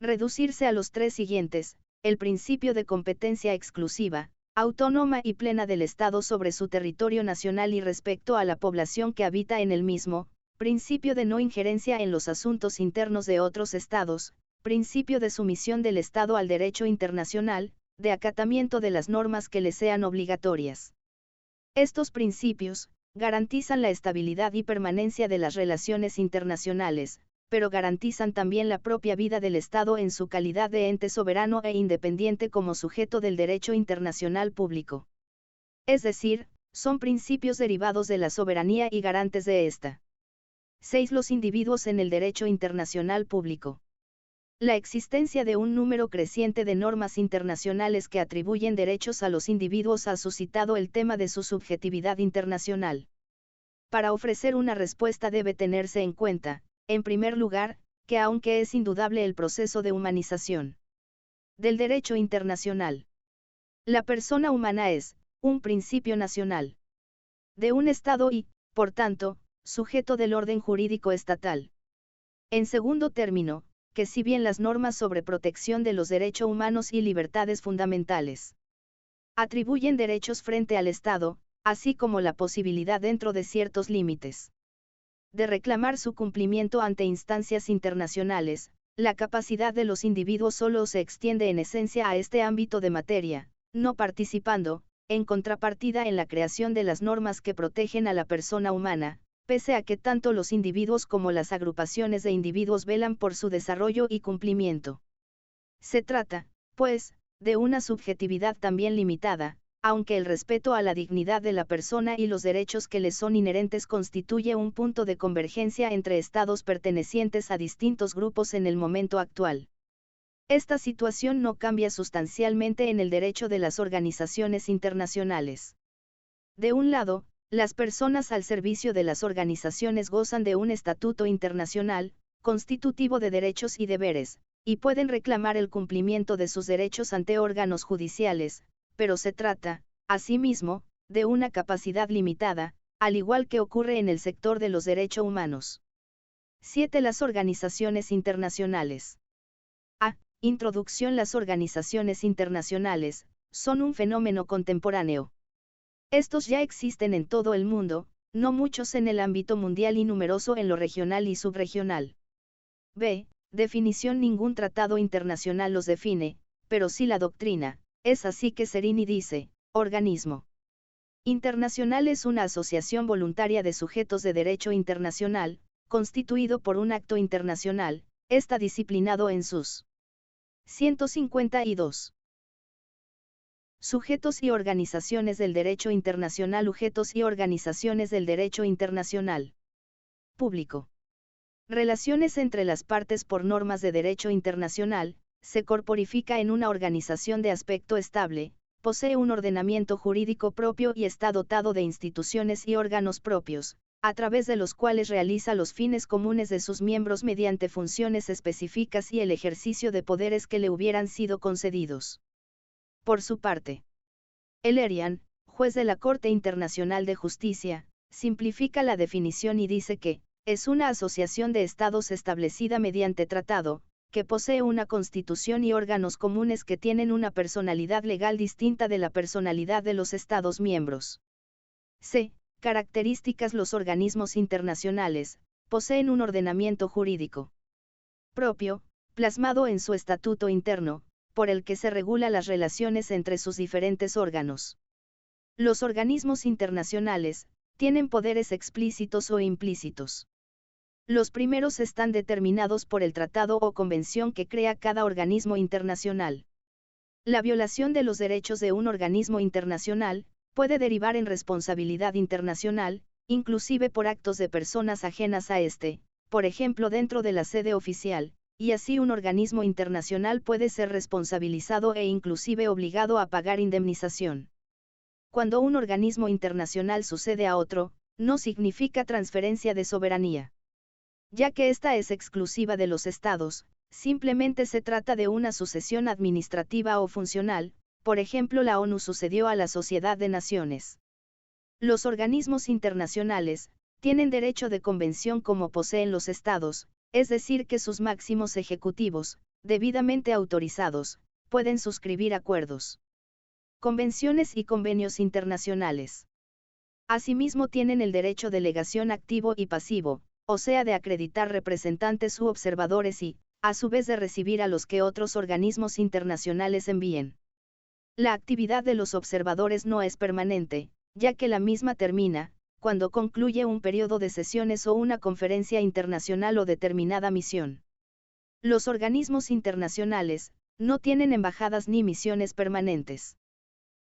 S1: reducirse a los tres siguientes: el principio de competencia exclusiva, autónoma y plena del Estado sobre su territorio nacional y respecto a la población que habita en el mismo, principio de no injerencia en los asuntos internos de otros Estados, principio de sumisión del Estado al derecho internacional, de acatamiento de las normas que le sean obligatorias. Estos principios garantizan la estabilidad y permanencia de las relaciones internacionales, pero garantizan también la propia vida del Estado en su calidad de ente soberano e independiente como sujeto del derecho internacional público. Es decir, son principios derivados de la soberanía y garantes de esta. 6. Los individuos en el derecho internacional público. La existencia de un número creciente de normas internacionales que atribuyen derechos a los individuos ha suscitado el tema de su subjetividad internacional. Para ofrecer una respuesta debe tenerse en cuenta, en primer lugar, que aunque es indudable el proceso de humanización del derecho internacional, la persona humana es un principio nacional de un Estado y, por tanto, sujeto del orden jurídico estatal. En segundo término, que si bien las normas sobre protección de los derechos humanos y libertades fundamentales atribuyen derechos frente al Estado, así como la posibilidad dentro de ciertos límites de reclamar su cumplimiento ante instancias internacionales, la capacidad de los individuos solo se extiende en esencia a este ámbito de materia, no participando, en contrapartida, en la creación de las normas que protegen a la persona humana, pese a que tanto los individuos como las agrupaciones de individuos velan por su desarrollo y cumplimiento. Se trata, pues, de una subjetividad también limitada, aunque el respeto a la dignidad de la persona y los derechos que le son inherentes constituye un punto de convergencia entre estados pertenecientes a distintos grupos en el momento actual. Esta situación no cambia sustancialmente en el derecho de las organizaciones internacionales. De un lado, las personas al servicio de las organizaciones gozan de un estatuto internacional, constitutivo de derechos y deberes, y pueden reclamar el cumplimiento de sus derechos ante órganos judiciales, pero se trata, asimismo, de una capacidad limitada, al igual que ocurre en el sector de los derechos humanos. 7. Las organizaciones internacionales. A. Introducción. Las organizaciones internacionales son un fenómeno contemporáneo. Estos ya existen en todo el mundo, no muchos en el ámbito mundial y numeroso en lo regional y subregional. B. Definición. Ningún tratado internacional los define, pero sí la doctrina. Es así que Serini dice, organismo internacional es una asociación voluntaria de sujetos de derecho internacional, constituido por un acto internacional, está disciplinado en sus 152. Sujetos y organizaciones del derecho internacional. Sujetos y organizaciones del derecho internacional público. Relaciones entre las partes por normas de derecho internacional, se corporifica en una organización de aspecto estable, posee un ordenamiento jurídico propio y está dotado de instituciones y órganos propios, a través de los cuales realiza los fines comunes de sus miembros mediante funciones específicas y el ejercicio de poderes que le hubieran sido concedidos. Por su parte, Elerian, juez de la Corte Internacional de Justicia, simplifica la definición y dice que, es una asociación de estados establecida mediante tratado, que posee una constitución y órganos comunes que tienen una personalidad legal distinta de la personalidad de los estados miembros. C. Características. Los organismos internacionales poseen un ordenamiento jurídico propio, plasmado en su estatuto interno, por el que se regula las relaciones entre sus diferentes órganos. Los organismos internacionales tienen poderes explícitos o implícitos. Los primeros están determinados por el tratado o convención que crea cada organismo internacional. La violación de los derechos de un organismo internacional puede derivar en responsabilidad internacional, inclusive por actos de personas ajenas a este, por ejemplo dentro de la sede oficial, y así un organismo internacional puede ser responsabilizado e inclusive obligado a pagar indemnización. Cuando un organismo internacional sucede a otro, no significa transferencia de soberanía, ya que esta es exclusiva de los estados, simplemente se trata de una sucesión administrativa o funcional. Por ejemplo, la ONU sucedió a la Sociedad de Naciones. Los organismos internacionales tienen derecho de convención como poseen los estados, es decir que sus máximos ejecutivos, debidamente autorizados, pueden suscribir acuerdos, convenciones y convenios internacionales. Asimismo tienen el derecho de delegación activo y pasivo, o sea de acreditar representantes u observadores y, a su vez de recibir a los que otros organismos internacionales envíen. La actividad de los observadores no es permanente, ya que la misma termina, cuando concluye un periodo de sesiones o una conferencia internacional o determinada misión. Los organismos internacionales no tienen embajadas ni misiones permanentes.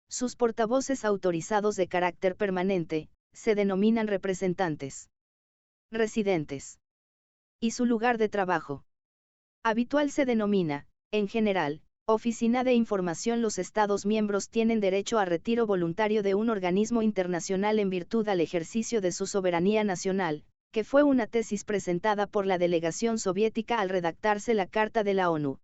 S1: Sus portavoces autorizados de carácter permanente se denominan representantes residentes. Y su lugar de trabajo habitual se denomina, en general, Oficina de Información. Los Estados miembros tienen derecho a retiro voluntario de un organismo internacional en virtud al ejercicio de su soberanía nacional, que fue una tesis presentada por la delegación soviética al redactarse la Carta de la ONU.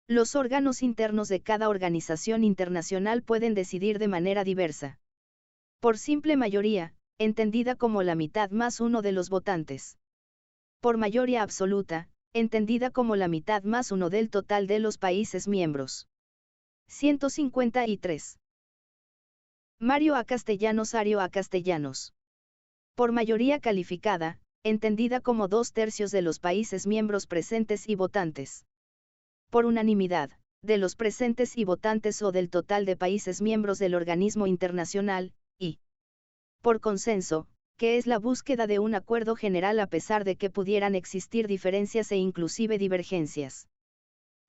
S1: Los órganos internos de cada organización internacional pueden decidir de manera diversa. Por simple mayoría, entendida como la mitad más uno de los votantes. Por mayoría absoluta, entendida como la mitad más uno del total de los países miembros. 153. Mario A. Castellanos. Ario A. Castellanos. Por mayoría calificada, entendida como 2/3 de los países miembros presentes y votantes. Por unanimidad, de los presentes y votantes o del total de países miembros del organismo internacional, y por consenso, que es la búsqueda de un acuerdo general a pesar de que pudieran existir diferencias e inclusive divergencias.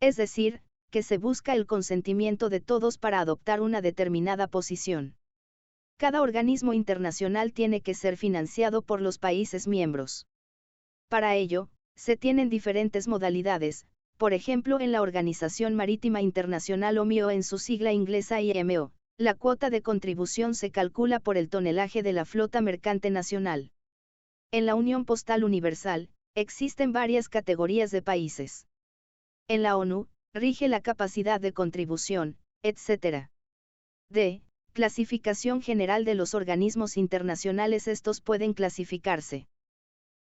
S1: Es decir, que se busca el consentimiento de todos para adoptar una determinada posición. Cada organismo internacional tiene que ser financiado por los países miembros. Para ello, se tienen diferentes modalidades, por ejemplo en la Organización Marítima Internacional OMI en su sigla inglesa IMO. La cuota de contribución se calcula por el tonelaje de la flota mercante nacional. En la Unión Postal Universal, existen varias categorías de países. En la ONU, rige la capacidad de contribución, etc. D. Clasificación general de los organismos internacionales. Estos pueden clasificarse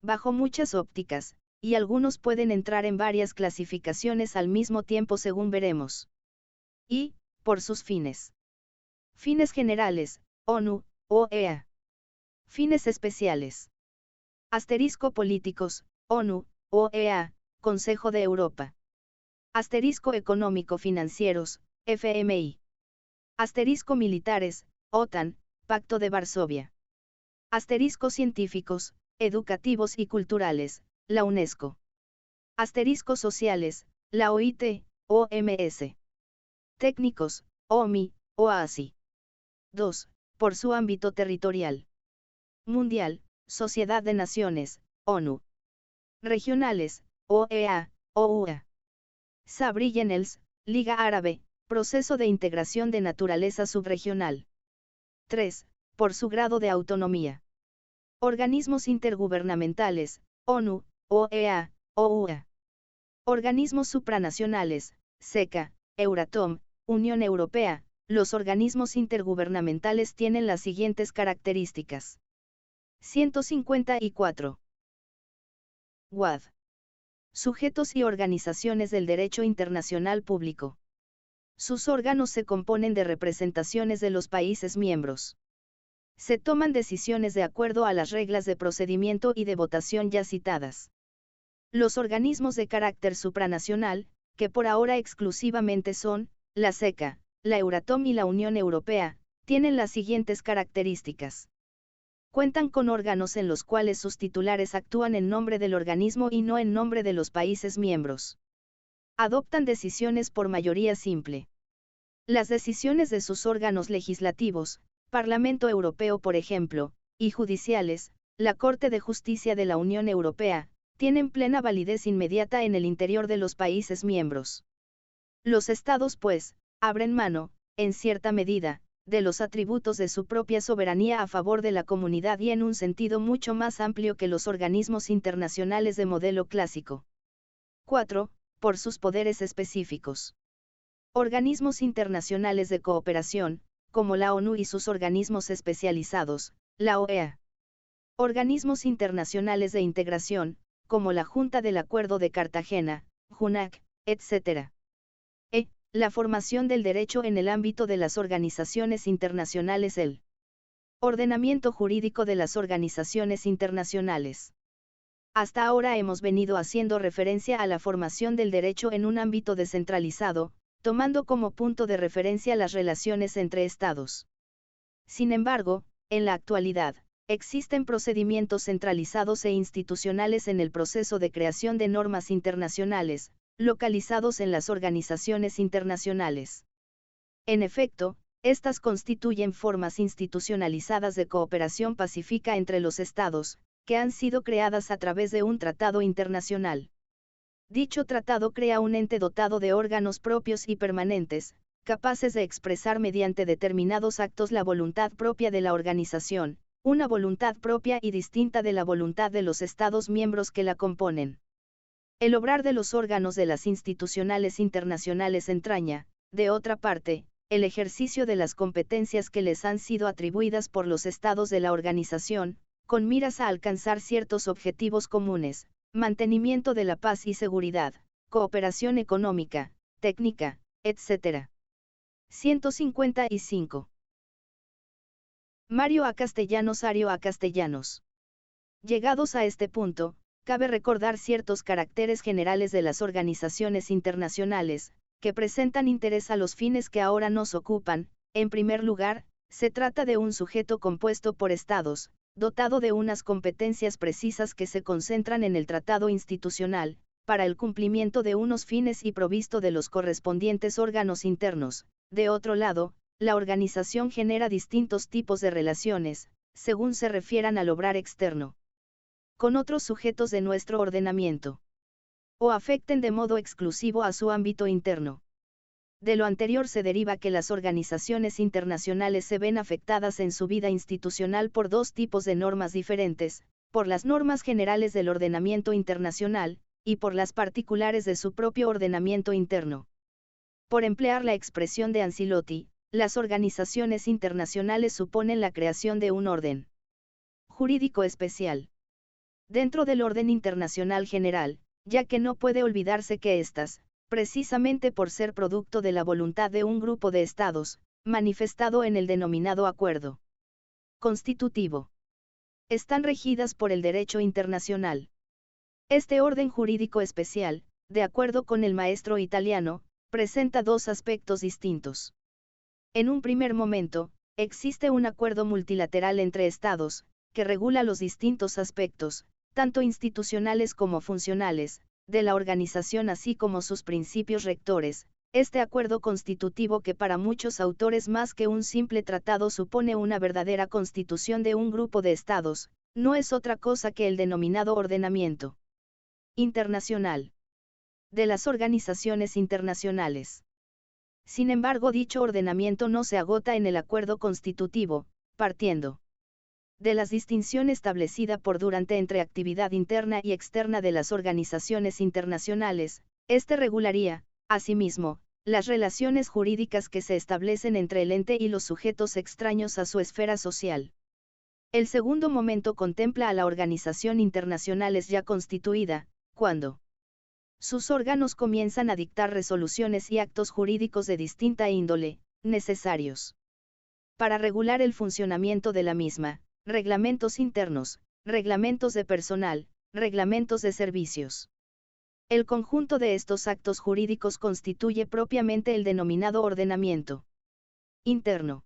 S1: bajo muchas ópticas, y algunos pueden entrar en varias clasificaciones al mismo tiempo según veremos. Y, por sus fines. Fines generales, ONU, OEA. Fines especiales. Asterisco políticos, ONU, OEA, Consejo de Europa. Asterisco económico-financieros, FMI. Asterisco militares, OTAN, Pacto de Varsovia. Asterisco científicos, educativos y culturales, la UNESCO. Asterisco sociales, la OIT, OMS. Técnicos, OMI, OASI. 2. Por su ámbito territorial. Mundial, Sociedad de Naciones, ONU. Regionales, OEA, OUA. Sub-regionals, Liga Árabe, proceso de integración de naturaleza subregional. 3. Por su grado de autonomía. Organismos intergubernamentales, ONU, OEA, OUA. Organismos supranacionales, SECA, Euratom, Unión Europea. Los organismos intergubernamentales tienen las siguientes características. 154. WAD. Sujetos y organizaciones del derecho internacional público. Sus órganos se componen de representaciones de los países miembros. Se toman decisiones de acuerdo a las reglas de procedimiento y de votación ya citadas. Los organismos de carácter supranacional, que por ahora exclusivamente son, la SECA, la Euratom y la Unión Europea, tienen las siguientes características. Cuentan con órganos en los cuales sus titulares actúan en nombre del organismo y no en nombre de los países miembros. Adoptan decisiones por mayoría simple. Las decisiones de sus órganos legislativos, Parlamento Europeo por ejemplo, y judiciales, la Corte de Justicia de la Unión Europea, tienen plena validez inmediata en el interior de los países miembros. Los estados pues, abren mano, en cierta medida, de los atributos de su propia soberanía a favor de la comunidad y en un sentido mucho más amplio que los organismos internacionales de modelo clásico. 4. Por sus poderes específicos. Organismos internacionales de cooperación, como la ONU y sus organismos especializados, la OEA. Organismos internacionales de integración, como la Junta del Acuerdo de Cartagena, JUNAC, etc. La formación del derecho en el ámbito de las organizaciones internacionales. El ordenamiento jurídico de las organizaciones internacionales. Hasta ahora hemos venido haciendo referencia a la formación del derecho en un ámbito descentralizado, tomando como punto de referencia las relaciones entre Estados. Sin embargo, en la actualidad, existen procedimientos centralizados e institucionales en el proceso de creación de normas internacionales, localizados en las organizaciones internacionales. En efecto, estas constituyen formas institucionalizadas de cooperación pacífica entre los Estados, que han sido creadas a través de un tratado internacional. Dicho tratado crea un ente dotado de órganos propios y permanentes, capaces de expresar mediante determinados actos la voluntad propia de la organización, una voluntad propia y distinta de la voluntad de los Estados miembros que la componen. El obrar de los órganos de las institucionales internacionales entraña, de otra parte, el ejercicio de las competencias que les han sido atribuidas por los estados de la organización, con miras a alcanzar ciertos objetivos comunes, mantenimiento de la paz y seguridad, cooperación económica, técnica, etc. 155. Mario A. Castellanos. Ario A. Castellanos. Llegados a este punto, cabe recordar ciertos caracteres generales de las organizaciones internacionales, que presentan interés a los fines que ahora nos ocupan. En primer lugar, se trata de un sujeto compuesto por estados, dotado de unas competencias precisas que se concentran en el tratado institucional, para el cumplimiento de unos fines y provisto de los correspondientes órganos internos. De otro lado, la organización genera distintos tipos de relaciones, según se refieran al obrar externo, con otros sujetos de nuestro ordenamiento, o afecten de modo exclusivo a su ámbito interno. De lo anterior se deriva que las organizaciones internacionales se ven afectadas en su vida institucional por dos tipos de normas diferentes, por las normas generales del ordenamiento internacional, y por las particulares de su propio ordenamiento interno. Por emplear la expresión de Ancelotti, las organizaciones internacionales suponen la creación de un orden jurídico especial. dentro del orden internacional general, ya que no puede olvidarse que éstas, precisamente por ser producto de la voluntad de un grupo de estados, manifestado en el denominado acuerdo constitutivo, están regidas por el derecho internacional. Este orden jurídico especial, de acuerdo con el maestro italiano, presenta dos aspectos distintos. En un primer momento, existe un acuerdo multilateral entre estados, que regula los distintos aspectos, tanto institucionales como funcionales, de la organización así como sus principios rectores. Este acuerdo constitutivo, que para muchos autores más que un simple tratado supone una verdadera constitución de un grupo de estados, no es otra cosa que el denominado ordenamiento internacional de las organizaciones internacionales. Sin embargo, dicho ordenamiento no se agota en el acuerdo constitutivo, partiendo de las distinciones establecida por Durante entre actividad interna y externa de las organizaciones internacionales. Este regularía, asimismo, las relaciones jurídicas que se establecen entre el ente y los sujetos extraños a su esfera social. El segundo momento contempla a la organización internacional ya constituida, cuando sus órganos comienzan a dictar resoluciones y actos jurídicos de distinta índole, necesarios para regular el funcionamiento de la misma, reglamentos internos, reglamentos de personal, reglamentos de servicios. El conjunto de estos actos jurídicos constituye propiamente el denominado ordenamiento interno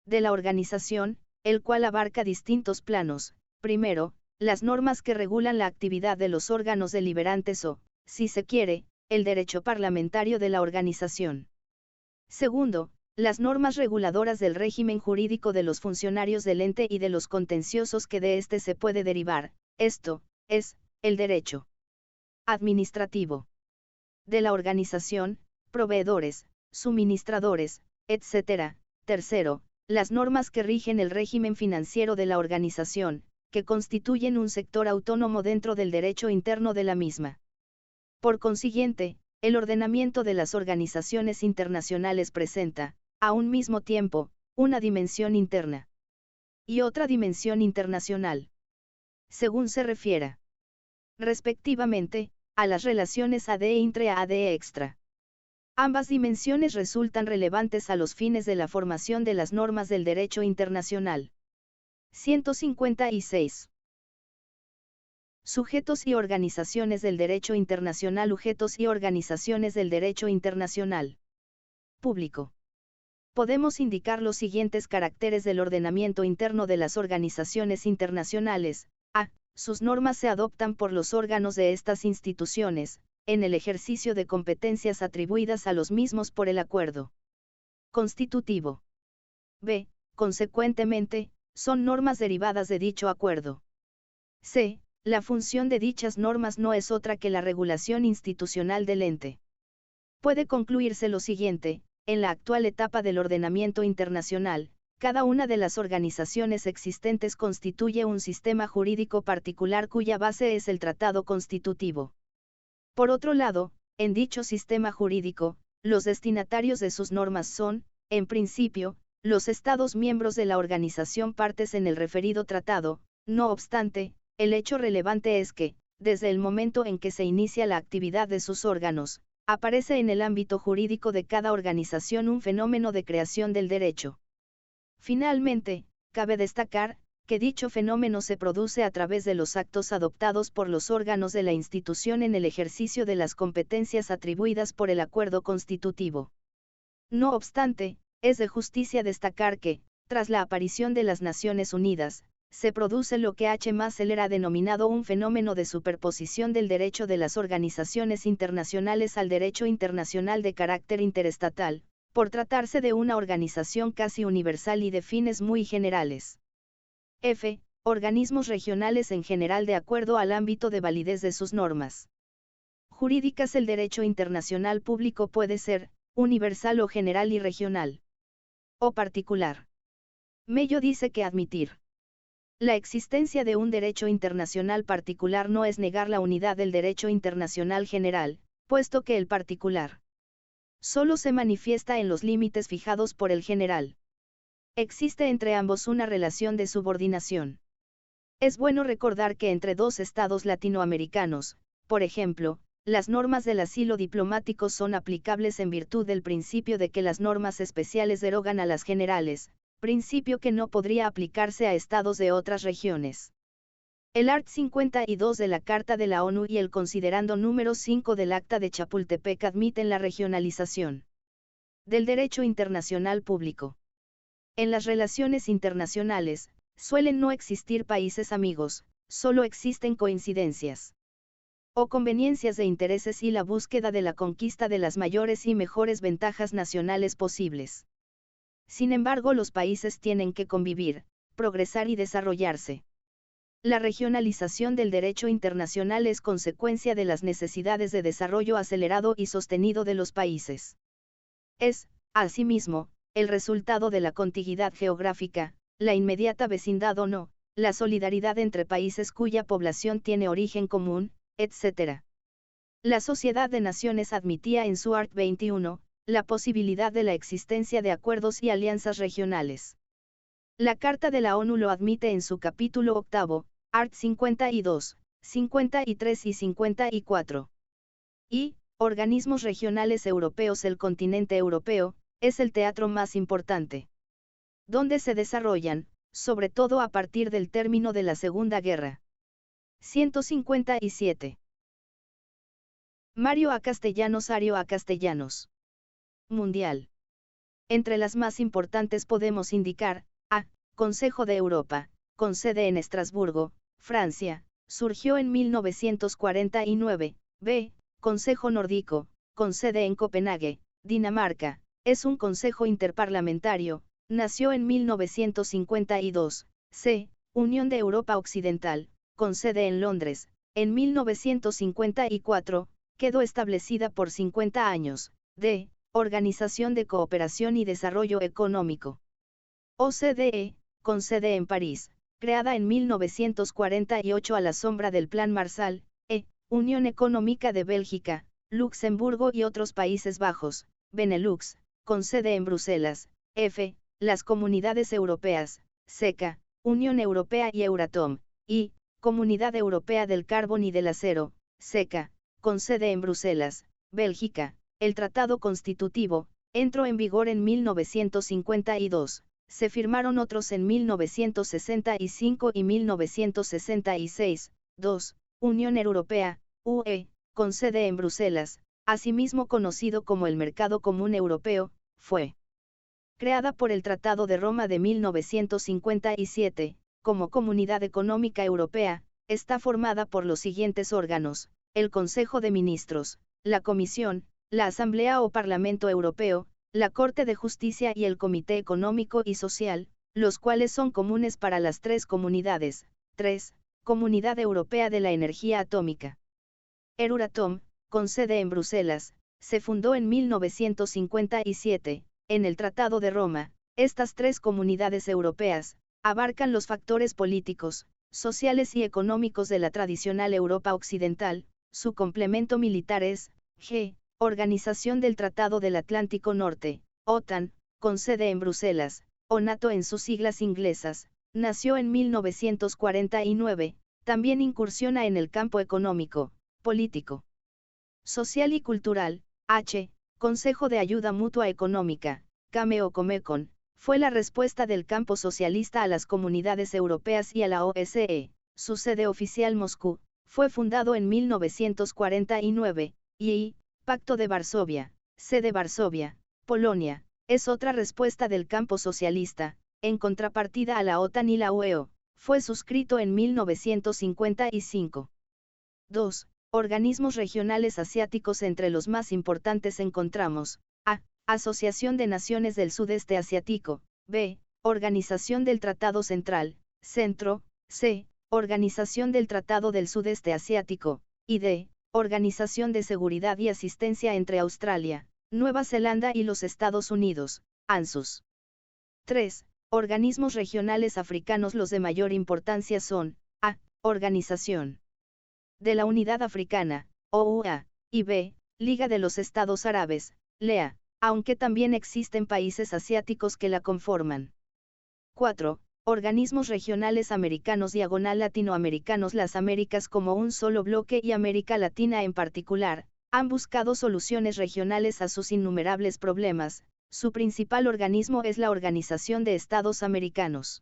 S1: de la organización, el cual abarca distintos planos. Primero, las normas que regulan la actividad de los órganos deliberantes o, si se quiere, el derecho parlamentario de la organización. Segundo, las normas reguladoras del régimen jurídico de los funcionarios del ente y de los contenciosos que de éste se puede derivar, esto es, el derecho administrativo de la organización, proveedores, suministradores, etc. Tercero, las normas que rigen el régimen financiero de la organización, que constituyen un sector autónomo dentro del derecho interno de la misma. Por consiguiente, el ordenamiento de las organizaciones internacionales presenta, a un mismo tiempo, una dimensión interna y otra dimensión internacional, según se refiera, respectivamente, a las relaciones AD intra AD extra. Ambas dimensiones resultan relevantes a los fines de la formación de las normas del derecho internacional. 156. Sujetos y organizaciones del derecho internacional. Sujetos y organizaciones del derecho internacional público. Podemos indicar los siguientes caracteres del ordenamiento interno de las organizaciones internacionales. A. Sus normas se adoptan por los órganos de estas instituciones, en el ejercicio de competencias atribuidas a los mismos por el acuerdo constitutivo. B. Consecuentemente, son normas derivadas de dicho acuerdo. C. La función de dichas normas no es otra que la regulación institucional del ente. Puede concluirse lo siguiente: en la actual etapa del ordenamiento internacional, cada una de las organizaciones existentes constituye un sistema jurídico particular cuya base es el tratado constitutivo. Por otro lado, en dicho sistema jurídico, los destinatarios de sus normas son, en principio, los Estados miembros de la organización partes en el referido tratado. No obstante, el hecho relevante es que, desde el momento en que se inicia la actividad de sus órganos, aparece en el ámbito jurídico de cada organización un fenómeno de creación del derecho. Finalmente, cabe destacar, que dicho fenómeno se produce a través de los actos adoptados por los órganos de la institución en el ejercicio de las competencias atribuidas por el acuerdo constitutivo. No obstante, es de justicia destacar que, tras la aparición de las Naciones Unidas, se produce lo que H. Masseler ha denominado un fenómeno de superposición del derecho de las organizaciones internacionales al derecho internacional de carácter interestatal, por tratarse de una organización casi universal y de fines muy generales. F. Organismos regionales en general de acuerdo al ámbito de validez de sus normas jurídicas. El derecho internacional público puede ser, universal o general y regional. O particular. Mello dice que admitir la existencia de un derecho internacional particular no es negar la unidad del derecho internacional general, puesto que el particular solo se manifiesta en los límites fijados por el general. Existe entre ambos una relación de subordinación. Es bueno recordar que entre dos estados latinoamericanos, por ejemplo, las normas del asilo diplomático son aplicables en virtud del principio de que las normas especiales derogan a las generales, principio que no podría aplicarse a estados de otras regiones. El art. 52 de la Carta de la ONU y el considerando número 5 del Acta de Chapultepec admiten la regionalización del derecho internacional público. En las relaciones internacionales, suelen no existir países amigos, solo existen coincidencias o conveniencias de intereses y la búsqueda de la conquista de las mayores y mejores ventajas nacionales posibles. Sin embargo, los países tienen que convivir, progresar y desarrollarse. La regionalización del derecho internacional es consecuencia de las necesidades de desarrollo acelerado y sostenido de los países. Es, asimismo, el resultado de la contiguidad geográfica, la inmediata vecindad o no, la solidaridad entre países cuya población tiene origen común, etc. La Sociedad de Naciones admitía en su art. 21, la posibilidad de la existencia de acuerdos y alianzas regionales. La Carta de la ONU lo admite en su capítulo 8, art. 52, 53 y 54. Y, organismos regionales europeos. El continente europeo, es el teatro más importante, donde se desarrollan, sobre todo a partir del término de la Segunda Guerra. 157. Mario A. Castellanos. Ario A. Castellanos. Mundial. Entre las más importantes podemos indicar, A. Consejo de Europa, con sede en Estrasburgo, Francia, surgió en 1949, B. Consejo Nórdico, con sede en Copenhague, Dinamarca, es un consejo interparlamentario, nació en 1952, C. Unión de Europa Occidental, con sede en Londres, en 1954, quedó establecida por 50 años, D. Organización de Cooperación y Desarrollo Económico. OCDE, con sede en París, creada en 1948 a la sombra del Plan Marshall, E. Unión Económica de Bélgica, Luxemburgo y otros Países Bajos, Benelux, con sede en Bruselas, F. Las Comunidades Europeas, SECA, Unión Europea y Euratom, y Comunidad Europea del Carbón y del Acero, SECA, con sede en Bruselas, Bélgica. El Tratado Constitutivo entró en vigor en 1952, se firmaron otros en 1965 y 1966, 2. Unión Europea, UE, con sede en Bruselas, asimismo conocido como el Mercado Común Europeo, fue creada por el Tratado de Roma de 1957, como Comunidad Económica Europea, está formada por los siguientes órganos: el Consejo de Ministros, la Comisión, la Asamblea o Parlamento Europeo, la Corte de Justicia y el Comité Económico y Social, los cuales son comunes para las tres comunidades. 3. Comunidad Europea de la Energía Atómica. Euratom, con sede en Bruselas, se fundó en 1957, en el Tratado de Roma. Estas tres comunidades europeas abarcan los factores políticos, sociales y económicos de la tradicional Europa Occidental. Su complemento militar es, G. Organización del Tratado del Atlántico Norte, OTAN, con sede en Bruselas, o NATO en sus siglas inglesas, nació en 1949, también incursiona en el campo económico, político, social y cultural. H. Consejo de Ayuda Mutua Económica, CAME o COMECON, fue la respuesta del campo socialista a las comunidades europeas y a la OSCE, su sede oficial Moscú, fue fundado en 1949, y Pacto de Varsovia, sede Varsovia, Polonia, es otra respuesta del campo socialista, en contrapartida a la OTAN y la UEO, fue suscrito en 1955. 2. Organismos regionales asiáticos. Entre los más importantes encontramos, A. Asociación de Naciones del Sudeste Asiático, B. Organización del Tratado Central, Centro, C. Organización del Tratado del Sudeste Asiático, y D. Organización de Seguridad y Asistencia entre Australia, Nueva Zelanda y los Estados Unidos, ANZUS. 3. Organismos regionales africanos. Los de mayor importancia son, A. Organización de la Unidad Africana, OUA, y B. Liga de los Estados Árabes, LEA, aunque también existen países asiáticos que la conforman. 4. Organismos regionales americanos diagonal latinoamericanos. Las Américas como un solo bloque y América Latina en particular, han buscado soluciones regionales a sus innumerables problemas. Su principal organismo es la Organización de Estados Americanos.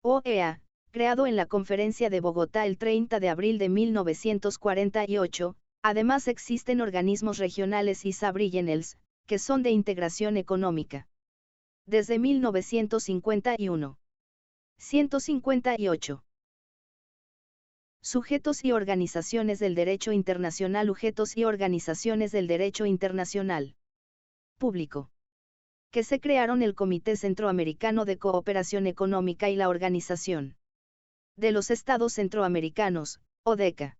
S1: OEA, creado en la Conferencia de Bogotá el 30 de abril de 1948, además existen organismos regionales y sub-regionals, que son de integración económica. Desde 1951. 158. Sujetos y organizaciones del derecho internacional. Sujetos y organizaciones del derecho internacional público. Que se crearon el Comité Centroamericano de Cooperación Económica y la Organización de los Estados Centroamericanos, ODECA.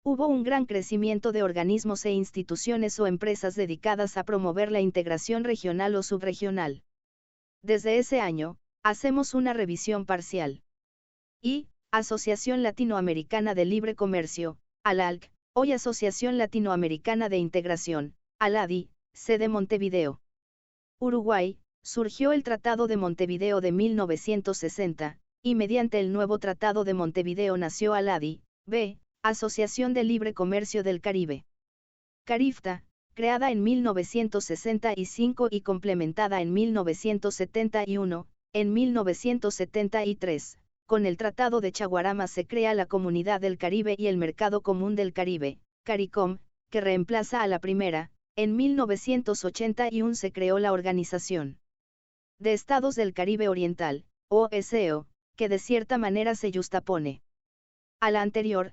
S1: Hubo un gran crecimiento de organismos e instituciones o empresas dedicadas a promover la integración regional o subregional. Desde ese año, hacemos una revisión parcial. Y, Asociación Latinoamericana de Libre Comercio, ALALC, hoy Asociación Latinoamericana de Integración, ALADI, sede Montevideo. Uruguay, surgió el Tratado de Montevideo de 1960, y mediante el nuevo Tratado de Montevideo nació ALADI, B, Asociación de Libre Comercio del Caribe. CARIFTA, creada en 1965 y complementada en 1971, en 1973, con el Tratado de Chaguarama se crea la Comunidad del Caribe y el Mercado Común del Caribe, CARICOM, que reemplaza a la primera. En 1981 se creó la Organización de Estados del Caribe Oriental, OSCE, que de cierta manera se justapone a la anterior,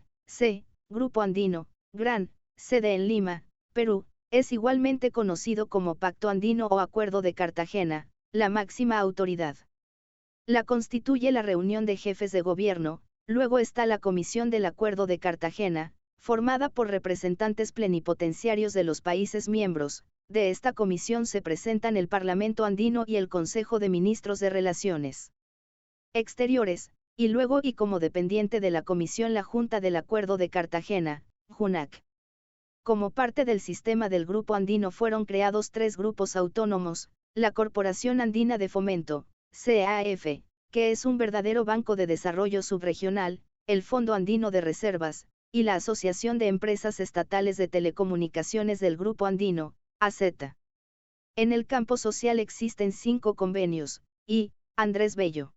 S1: Grupo Andino, GRAN, sede en Lima, Perú, es igualmente conocido como Pacto Andino o Acuerdo de Cartagena, la máxima autoridad. La constituye la reunión de jefes de gobierno, luego está la Comisión del Acuerdo de Cartagena, formada por representantes plenipotenciarios de los países miembros. De esta comisión se presentan el Parlamento Andino y el Consejo de Ministros de Relaciones Exteriores, y luego y como dependiente de la Comisión la Junta del Acuerdo de Cartagena, JUNAC. Como parte del sistema del Grupo Andino fueron creados 3 grupos autónomos, la Corporación Andina de Fomento, CAF, que es un verdadero banco de desarrollo subregional, el Fondo Andino de Reservas, y la Asociación de Empresas Estatales de Telecomunicaciones del Grupo Andino, AZ. En el campo social existen 5 convenios, y, Andrés Bello,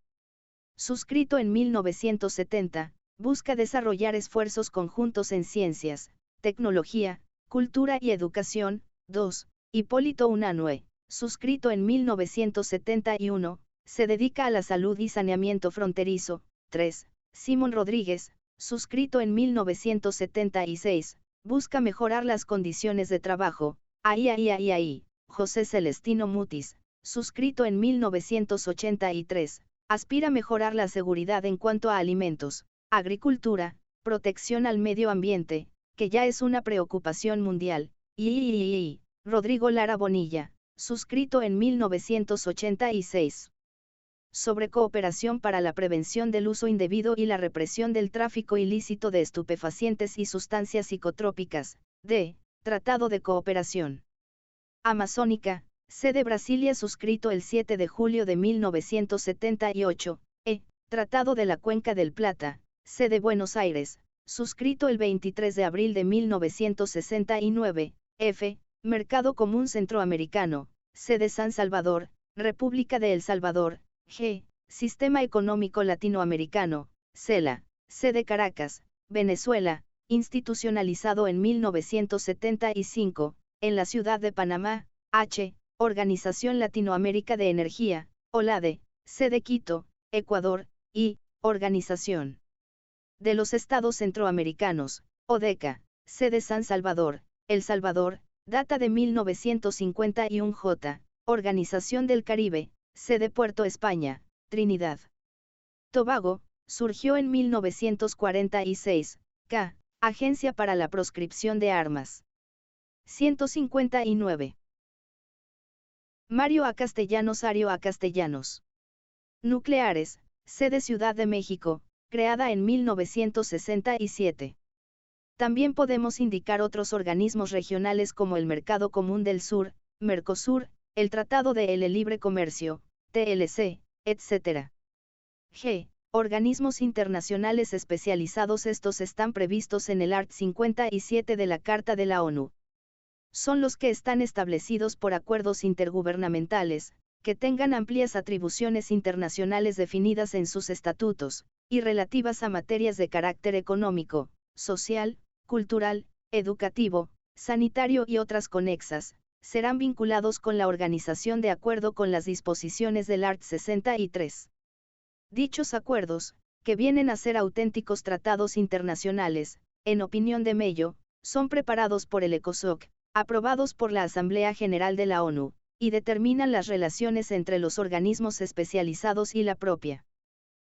S1: suscrito en 1970, busca desarrollar esfuerzos conjuntos en ciencias, tecnología, cultura y educación. 2. Hipólito Unanue, suscrito en 1971, se dedica a la salud y saneamiento fronterizo. 3. Simón Rodríguez, suscrito en 1976, busca mejorar las condiciones de trabajo. Ahí. José Celestino Mutis, suscrito en 1983, aspira a mejorar la seguridad en cuanto a alimentos, agricultura, protección al medio ambiente, que ya es una preocupación mundial. Rodrigo Lara Bonilla, suscrito en 1986. Sobre cooperación para la prevención del uso indebido y la represión del tráfico ilícito de estupefacientes y sustancias psicotrópicas, Tratado de Cooperación Amazónica, sede Brasilia suscrito el 7 de julio de 1978, Tratado de la Cuenca del Plata, sede Buenos Aires, suscrito el 23 de abril de 1969, Mercado Común Centroamericano, sede San Salvador, República de El Salvador, Sistema Económico Latinoamericano, CELA, sede Caracas, Venezuela, institucionalizado en 1975, en la ciudad de Panamá, Organización Latinoamérica de Energía, OLADE, sede Quito, Ecuador, y Organización de los Estados Centroamericanos, ODECA, sede San Salvador, El Salvador, data de 1951. Organización del Caribe, sede Puerto España, Trinidad. Tobago, surgió en 1946, Agencia para la Proscripción de Armas. 159. Mario A. Castellanos. Ario A. Castellanos. Nucleares, sede Ciudad de México, creada en 1967. También podemos indicar otros organismos regionales como el Mercado Común del Sur, Mercosur, el Tratado de Libre Comercio, TLC, etc. G. Organismos internacionales especializados. Estos están previstos en el art. 57 de la Carta de la ONU. Son los que están establecidos por acuerdos intergubernamentales, que tengan amplias atribuciones internacionales definidas en sus estatutos, y relativas a materias de carácter económico, social, cultural, educativo, sanitario y otras conexas, serán vinculados con la organización de acuerdo con las disposiciones del art. 63. Dichos acuerdos, que vienen a ser auténticos tratados internacionales, en opinión de Mello, son preparados por el ECOSOC, aprobados por la Asamblea General de la ONU, y determinan las relaciones entre los organismos especializados y la propia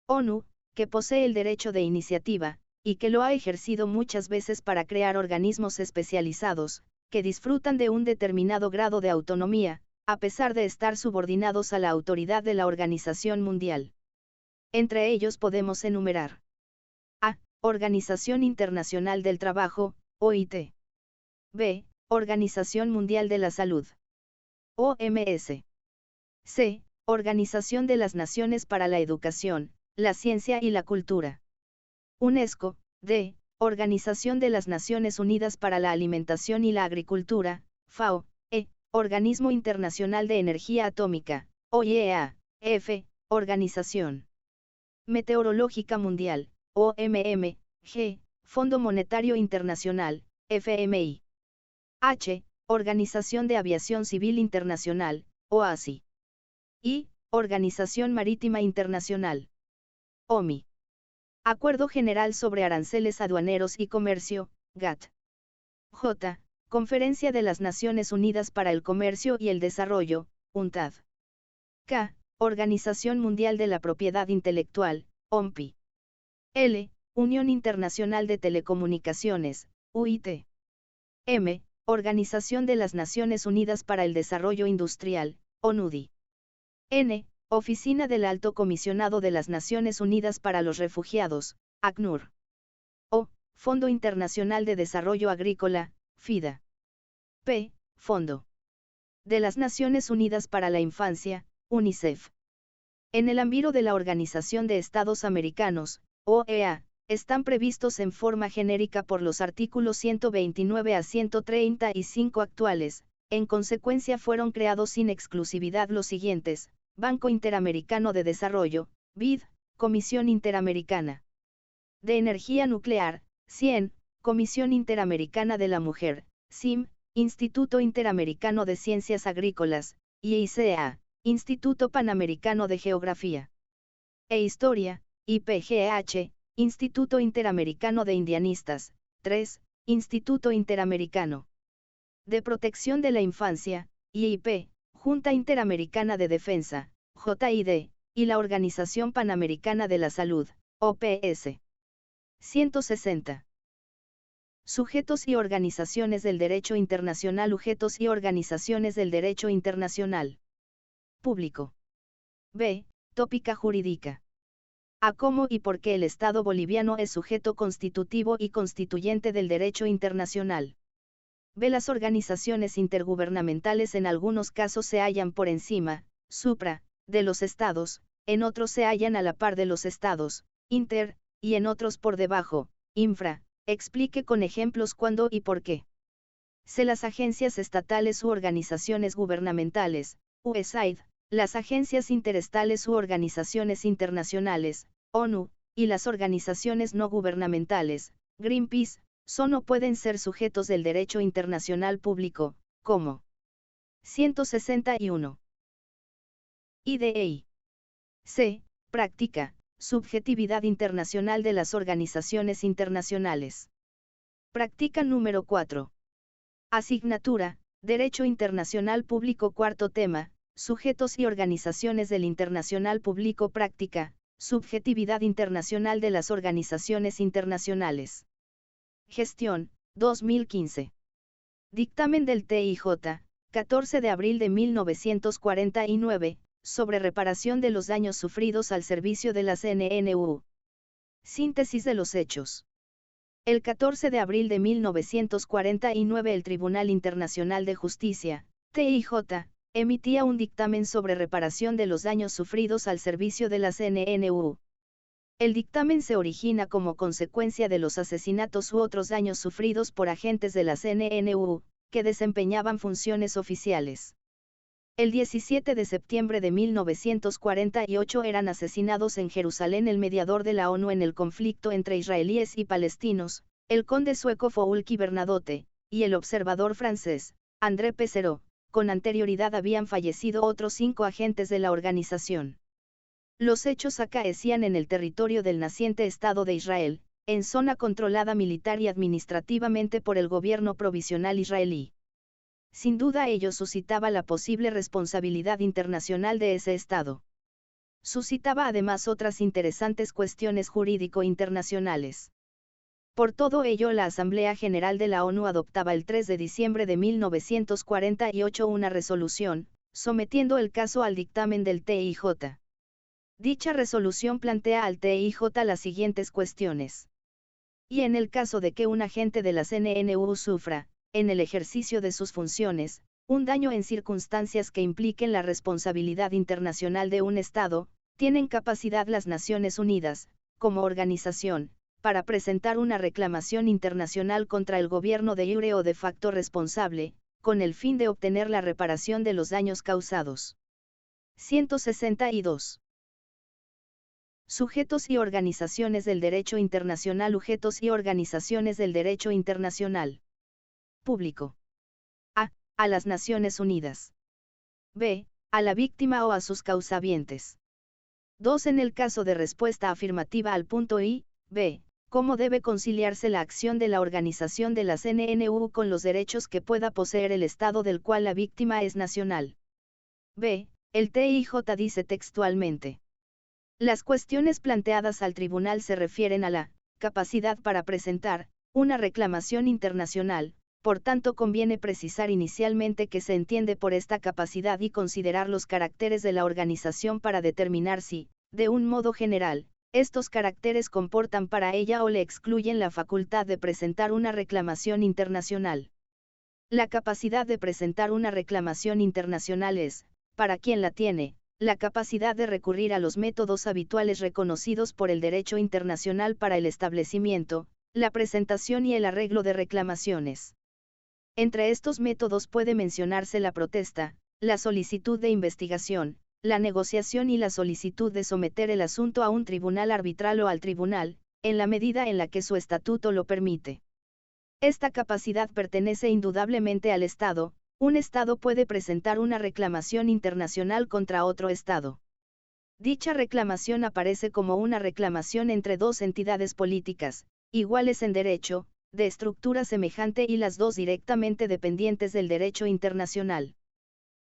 S1: ONU, que posee el derecho de iniciativa, y que lo ha ejercido muchas veces para crear organismos especializados, que disfrutan de un determinado grado de autonomía, a pesar de estar subordinados a la autoridad de la Organización Mundial. Entre ellos podemos enumerar: A. Organización Internacional del Trabajo, OIT. B. Organización Mundial de la Salud, OMS. C. Organización de las Naciones para la Educación, la Ciencia y la Cultura. UNESCO. D. Organización de las Naciones Unidas para la Alimentación y la Agricultura, FAO. E. Organismo Internacional de Energía Atómica, OIEA. F. Organización Meteorológica Mundial, OMM. G. Fondo Monetario Internacional, FMI. H. Organización de Aviación Civil Internacional, OACI. I. Organización Marítima Internacional, OMI. Acuerdo General sobre Aranceles Aduaneros y Comercio, GATT. J. Conferencia de las Naciones Unidas para el Comercio y el Desarrollo, UNCTAD. K. Organización Mundial de la Propiedad Intelectual, OMPI. L. Unión Internacional de Telecomunicaciones, UIT. M. Organización de las Naciones Unidas para el Desarrollo Industrial, ONUDI. N. Oficina del Alto Comisionado de las Naciones Unidas para los Refugiados, ACNUR. O. Fondo Internacional de Desarrollo Agrícola, FIDA. P. Fondo de las Naciones Unidas para la Infancia, UNICEF. En el ámbito de la Organización de Estados Americanos, OEA, están previstos en forma genérica por los artículos 129 a 135 actuales. En consecuencia fueron creados sin exclusividad los siguientes: Banco Interamericano de Desarrollo, BID, Comisión Interamericana de Energía Nuclear, CIEN, Comisión Interamericana de la Mujer, CIM, Instituto Interamericano de Ciencias Agrícolas, IICA, Instituto Panamericano de Geografía e Historia, IPGH, Instituto Interamericano de Indianistas, 3, Instituto Interamericano de Protección de la Infancia, IIP, Junta Interamericana de Defensa, JID, y la Organización Panamericana de la Salud, OPS. 160. Sujetos y organizaciones del derecho internacional. Sujetos y organizaciones del derecho internacional público. B. Tópica jurídica. A cómo y por qué el Estado boliviano es sujeto constitutivo y constituyente del derecho internacional. B. Las organizaciones intergubernamentales en algunos casos se hallan por encima, supra, de los Estados, en otros se hallan a la par de los Estados, inter, y en otros por debajo, infra. Explique con ejemplos cuándo y por qué. C. Las agencias estatales u organizaciones gubernamentales, USAID, las agencias interestales u organizaciones internacionales, ONU, y las organizaciones no gubernamentales, Greenpeace, son o pueden ser sujetos del derecho internacional público, como 161. IDEI. C. Práctica, subjetividad internacional de las organizaciones internacionales. Práctica número 4. Asignatura, Derecho Internacional Público. Cuarto tema, sujetos y organizaciones del internacional público. Práctica, subjetividad internacional de las organizaciones internacionales. Gestión, 2015. Dictamen del TIJ, 14 de abril de 1949, sobre reparación de los daños sufridos al servicio de la CNNU. Síntesis de los hechos. El 14 de abril de 1949 el Tribunal Internacional de Justicia, TIJ, emitía un dictamen sobre reparación de los daños sufridos al servicio de la CNNU, El dictamen se origina como consecuencia de los asesinatos u otros daños sufridos por agentes de la CNNU, que desempeñaban funciones oficiales. El 17 de septiembre de 1948 eran asesinados en Jerusalén el mediador de la ONU en el conflicto entre israelíes y palestinos, el conde sueco Foulki Bernadotte, y el observador francés, André Pesero. Con anterioridad habían fallecido otros 5 agentes de la organización. Los hechos acaecían en el territorio del naciente Estado de Israel, en zona controlada militar y administrativamente por el gobierno provisional israelí. Sin duda ello suscitaba la posible responsabilidad internacional de ese Estado. Suscitaba además otras interesantes cuestiones jurídico-internacionales. Por todo ello, la Asamblea General de la ONU adoptaba el 3 de diciembre de 1948 una resolución, sometiendo el caso al dictamen del TIJ. Dicha resolución plantea al TIJ las siguientes cuestiones. Y en el caso de que un agente de la CNNU sufra, en el ejercicio de sus funciones, un daño en circunstancias que impliquen la responsabilidad internacional de un Estado, tienen capacidad las Naciones Unidas, como organización, para presentar una reclamación internacional contra el gobierno de jure o de facto responsable, con el fin de obtener la reparación de los daños causados. 162. Sujetos y organizaciones del derecho internacional. Sujetos y organizaciones del derecho internacional público. A. A las Naciones Unidas. B. A la víctima o a sus causavientes. 2. En el caso de respuesta afirmativa al punto I, B. ¿Cómo debe conciliarse la acción de la organización de la CNNU con los derechos que pueda poseer el Estado del cual la víctima es nacional? B. El TIJ dice textualmente. Las cuestiones planteadas al tribunal se refieren a la capacidad para presentar una reclamación internacional. Por tanto, conviene precisar inicialmente qué se entiende por esta capacidad y considerar los caracteres de la organización para determinar si, de un modo general, estos caracteres comportan para ella o le excluyen la facultad de presentar una reclamación internacional. La capacidad de presentar una reclamación internacional es, para quien la tiene, la capacidad de recurrir a los métodos habituales reconocidos por el derecho internacional para el establecimiento, la presentación y el arreglo de reclamaciones. Entre estos métodos puede mencionarse la protesta, la solicitud de investigación, la negociación y la solicitud de someter el asunto a un tribunal arbitral o al tribunal, en la medida en la que su estatuto lo permite. Esta capacidad pertenece indudablemente al Estado. Un Estado puede presentar una reclamación internacional contra otro Estado. Dicha reclamación aparece como una reclamación entre dos entidades políticas, iguales en derecho, de estructura semejante y las dos directamente dependientes del derecho internacional.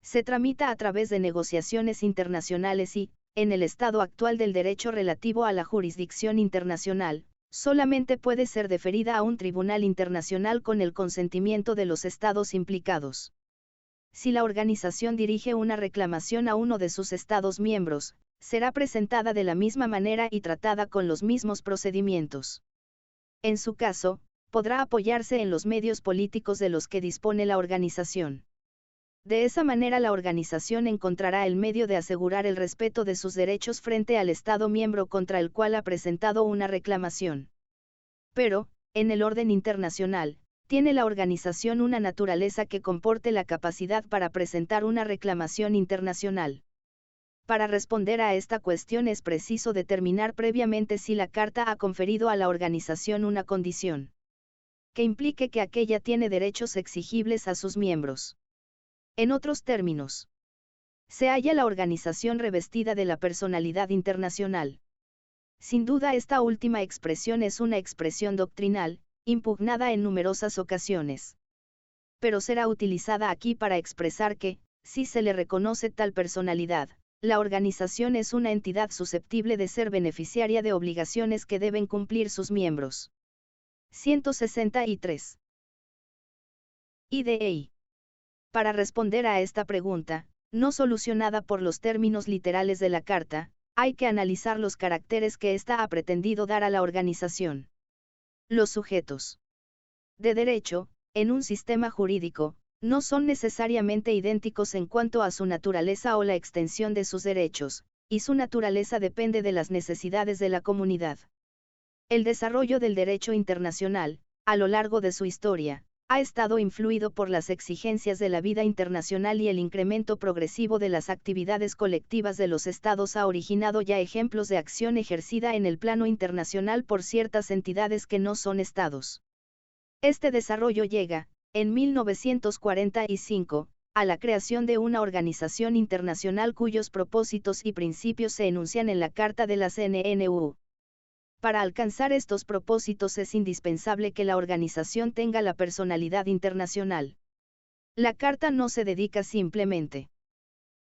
S1: Se tramita a través de negociaciones internacionales y, en el estado actual del derecho relativo a la jurisdicción internacional, solamente puede ser deferida a un tribunal internacional con el consentimiento de los estados implicados. Si la organización dirige una reclamación a uno de sus estados miembros, será presentada de la misma manera y tratada con los mismos procedimientos. En su caso, podrá apoyarse en los medios políticos de los que dispone la organización. De esa manera la organización encontrará el medio de asegurar el respeto de sus derechos frente al Estado miembro contra el cual ha presentado una reclamación. Pero, en el orden internacional, tiene la organización una naturaleza que comporte la capacidad para presentar una reclamación internacional. Para responder a esta cuestión es preciso determinar previamente si la Carta ha conferido a la organización una condición que implique que aquella tiene derechos exigibles a sus miembros. En otros términos, se halla la organización revestida de la personalidad internacional. Sin duda esta última expresión es una expresión doctrinal, impugnada en numerosas ocasiones. Pero será utilizada aquí para expresar que, si se le reconoce tal personalidad, la organización es una entidad susceptible de ser beneficiaria de obligaciones que deben cumplir sus miembros. 163. IDEI. Para responder a esta pregunta, no solucionada por los términos literales de la Carta, hay que analizar los caracteres que ésta ha pretendido dar a la organización. Los sujetos de derecho, en un sistema jurídico, no son necesariamente idénticos en cuanto a su naturaleza o la extensión de sus derechos, y su naturaleza depende de las necesidades de la comunidad. El desarrollo del derecho internacional, a lo largo de su historia, ha estado influido por las exigencias de la vida internacional y el incremento progresivo de las actividades colectivas de los estados ha originado ya ejemplos de acción ejercida en el plano internacional por ciertas entidades que no son estados. Este desarrollo llega, en 1945, a la creación de una organización internacional cuyos propósitos y principios se enuncian en la Carta de la CNNU. Para alcanzar estos propósitos es indispensable que la organización tenga la personalidad internacional. La Carta no se dedica simplemente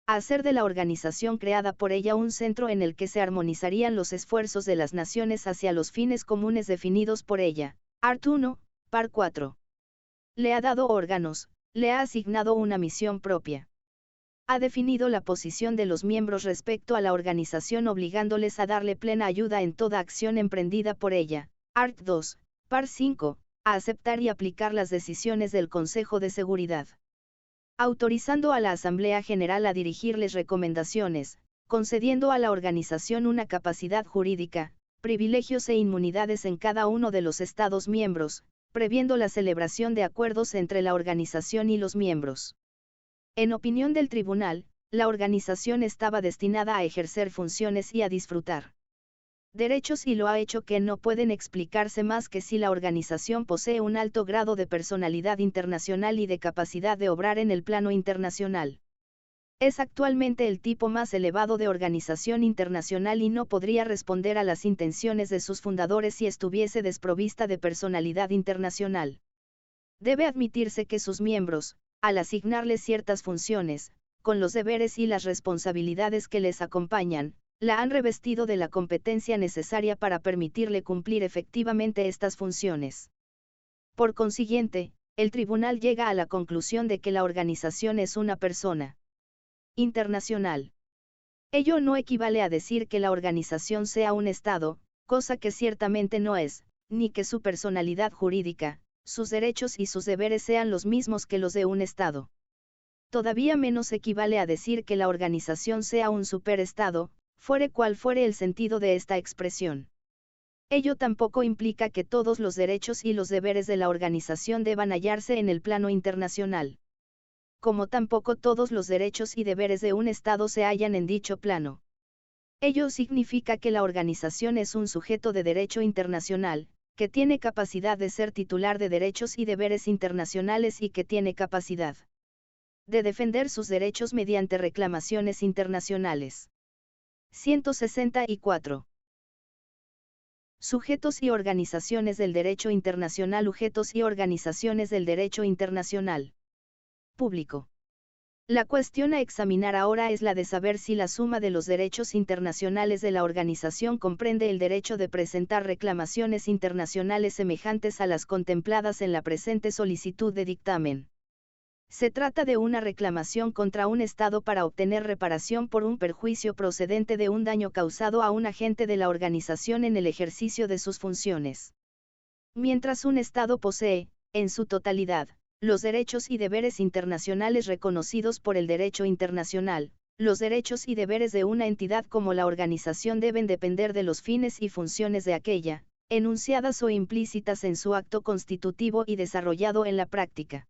S1: a hacer de la organización creada por ella un centro en el que se armonizarían los esfuerzos de las naciones hacia los fines comunes definidos por ella. Art. 1, par. 4. Le ha dado órganos, le ha asignado una misión propia. Ha definido la posición de los miembros respecto a la organización obligándoles a darle plena ayuda en toda acción emprendida por ella. Art. 2, par. 5, a aceptar y aplicar las decisiones del Consejo de Seguridad. Autorizando a la Asamblea General a dirigirles recomendaciones, concediendo a la organización una capacidad jurídica, privilegios e inmunidades en cada uno de los Estados miembros, previendo la celebración de acuerdos entre la organización y los miembros. En opinión del tribunal, la organización estaba destinada a ejercer funciones y a disfrutar derechos y lo ha hecho que no pueden explicarse más que si la organización posee un alto grado de personalidad internacional y de capacidad de obrar en el plano internacional. Es actualmente el tipo más elevado de organización internacional y no podría responder a las intenciones de sus fundadores si estuviese desprovista de personalidad internacional. Debe admitirse que sus miembros, al asignarles ciertas funciones, con los deberes y las responsabilidades que les acompañan, la han revestido de la competencia necesaria para permitirle cumplir efectivamente estas funciones. Por consiguiente, el tribunal llega a la conclusión de que la organización es una persona internacional. Ello no equivale a decir que la organización sea un Estado, cosa que ciertamente no es, ni que su personalidad jurídica, sus derechos y sus deberes sean los mismos que los de un Estado. Todavía menos equivale a decir que la organización sea un superestado, fuere cual fuere el sentido de esta expresión. Ello tampoco implica que todos los derechos y los deberes de la organización deban hallarse en el plano internacional. Como tampoco todos los derechos y deberes de un Estado se hallan en dicho plano. Ello significa que la organización es un sujeto de derecho internacional, que tiene capacidad de ser titular de derechos y deberes internacionales y que tiene capacidad de defender sus derechos mediante reclamaciones internacionales. 164. Sujetos y organizaciones del derecho internacional. Sujetos y organizaciones del derecho internacional público. La cuestión a examinar ahora es la de saber si la suma de los derechos internacionales de la organización comprende el derecho de presentar reclamaciones internacionales semejantes a las contempladas en la presente solicitud de dictamen. Se trata de una reclamación contra un Estado para obtener reparación por un perjuicio procedente de un daño causado a un agente de la organización en el ejercicio de sus funciones. Mientras un Estado posee, en su totalidad, los derechos y deberes internacionales reconocidos por el derecho internacional, los derechos y deberes de una entidad como la organización deben depender de los fines y funciones de aquella, enunciadas o implícitas en su acto constitutivo y desarrollado en la práctica.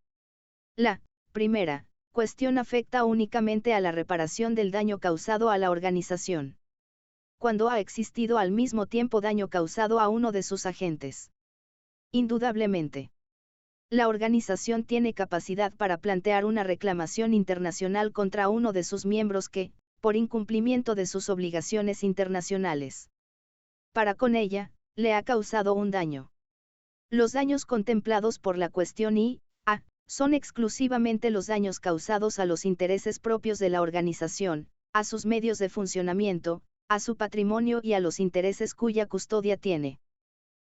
S1: La primera cuestión afecta únicamente a la reparación del daño causado a la organización. Cuando ha existido al mismo tiempo daño causado a uno de sus agentes. Indudablemente, la organización tiene capacidad para plantear una reclamación internacional contra uno de sus miembros que, por incumplimiento de sus obligaciones internacionales, para con ella, le ha causado un daño. Los daños contemplados por la cuestión I.A. son exclusivamente los daños causados a los intereses propios de la organización, a sus medios de funcionamiento, a su patrimonio y a los intereses cuya custodia tiene.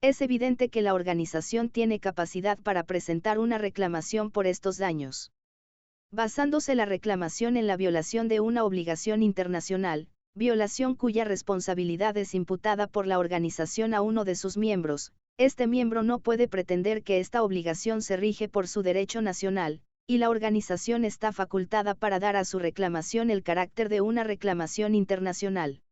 S1: Es evidente que la organización tiene capacidad para presentar una reclamación por estos daños. Basándose la reclamación en la violación de una obligación internacional, violación cuya responsabilidad es imputada por la organización a uno de sus miembros, este miembro no puede pretender que esta obligación se rige por su derecho nacional, y la organización está facultada para dar a su reclamación el carácter de una reclamación internacional.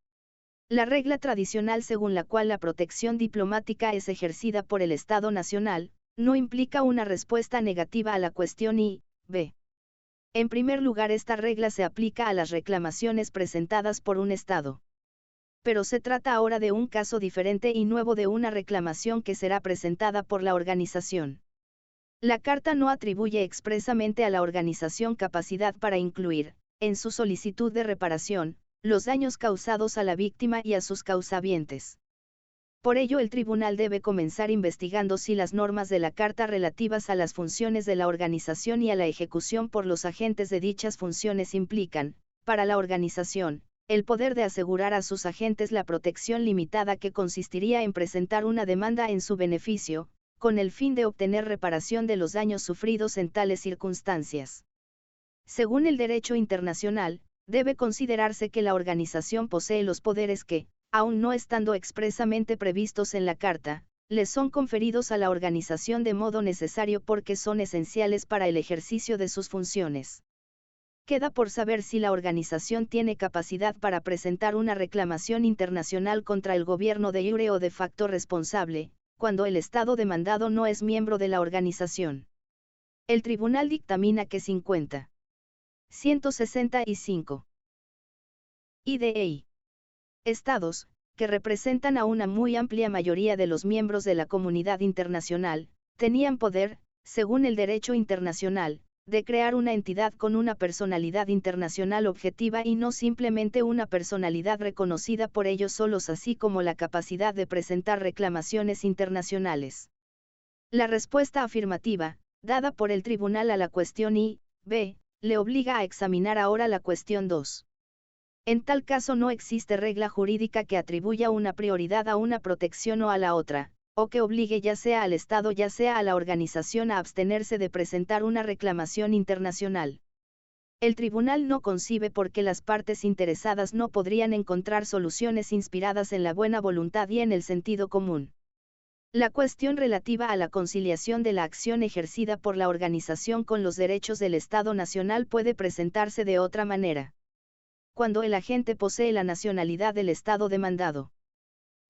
S1: La regla tradicional según la cual la protección diplomática es ejercida por el Estado nacional, no implica una respuesta negativa a la cuestión y, b. En primer lugar, esta regla se aplica a las reclamaciones presentadas por un Estado. Pero se trata ahora de un caso diferente y nuevo, de una reclamación que será presentada por la organización. La Carta no atribuye expresamente a la organización capacidad para incluir, en su solicitud de reparación, los daños causados a la víctima y a sus causavientes. Por ello, el tribunal debe comenzar investigando si las normas de la Carta relativas a las funciones de la organización y a la ejecución por los agentes de dichas funciones implican, para la organización, el poder de asegurar a sus agentes la protección limitada que consistiría en presentar una demanda en su beneficio, con el fin de obtener reparación de los daños sufridos en tales circunstancias. Según el derecho internacional, debe considerarse que la organización posee los poderes que, aun no estando expresamente previstos en la Carta, les son conferidos a la organización de modo necesario porque son esenciales para el ejercicio de sus funciones. Queda por saber si la organización tiene capacidad para presentar una reclamación internacional contra el gobierno de jure o de facto responsable, cuando el Estado demandado no es miembro de la organización. El tribunal dictamina que 165. IDEI. Estados, que representan a una muy amplia mayoría de los miembros de la comunidad internacional, tenían poder, según el derecho internacional, de crear una entidad con una personalidad internacional objetiva y no simplemente una personalidad reconocida por ellos solos, así como la capacidad de presentar reclamaciones internacionales. La respuesta afirmativa, dada por el tribunal a la cuestión I, b, le obliga a examinar ahora la cuestión 2. En tal caso no existe regla jurídica que atribuya una prioridad a una protección o a la otra, o que obligue ya sea al Estado ya sea a la organización a abstenerse de presentar una reclamación internacional. El tribunal no concibe por qué las partes interesadas no podrían encontrar soluciones inspiradas en la buena voluntad y en el sentido común. La cuestión relativa a la conciliación de la acción ejercida por la organización con los derechos del Estado nacional puede presentarse de otra manera. Cuando el agente posee la nacionalidad del Estado demandado.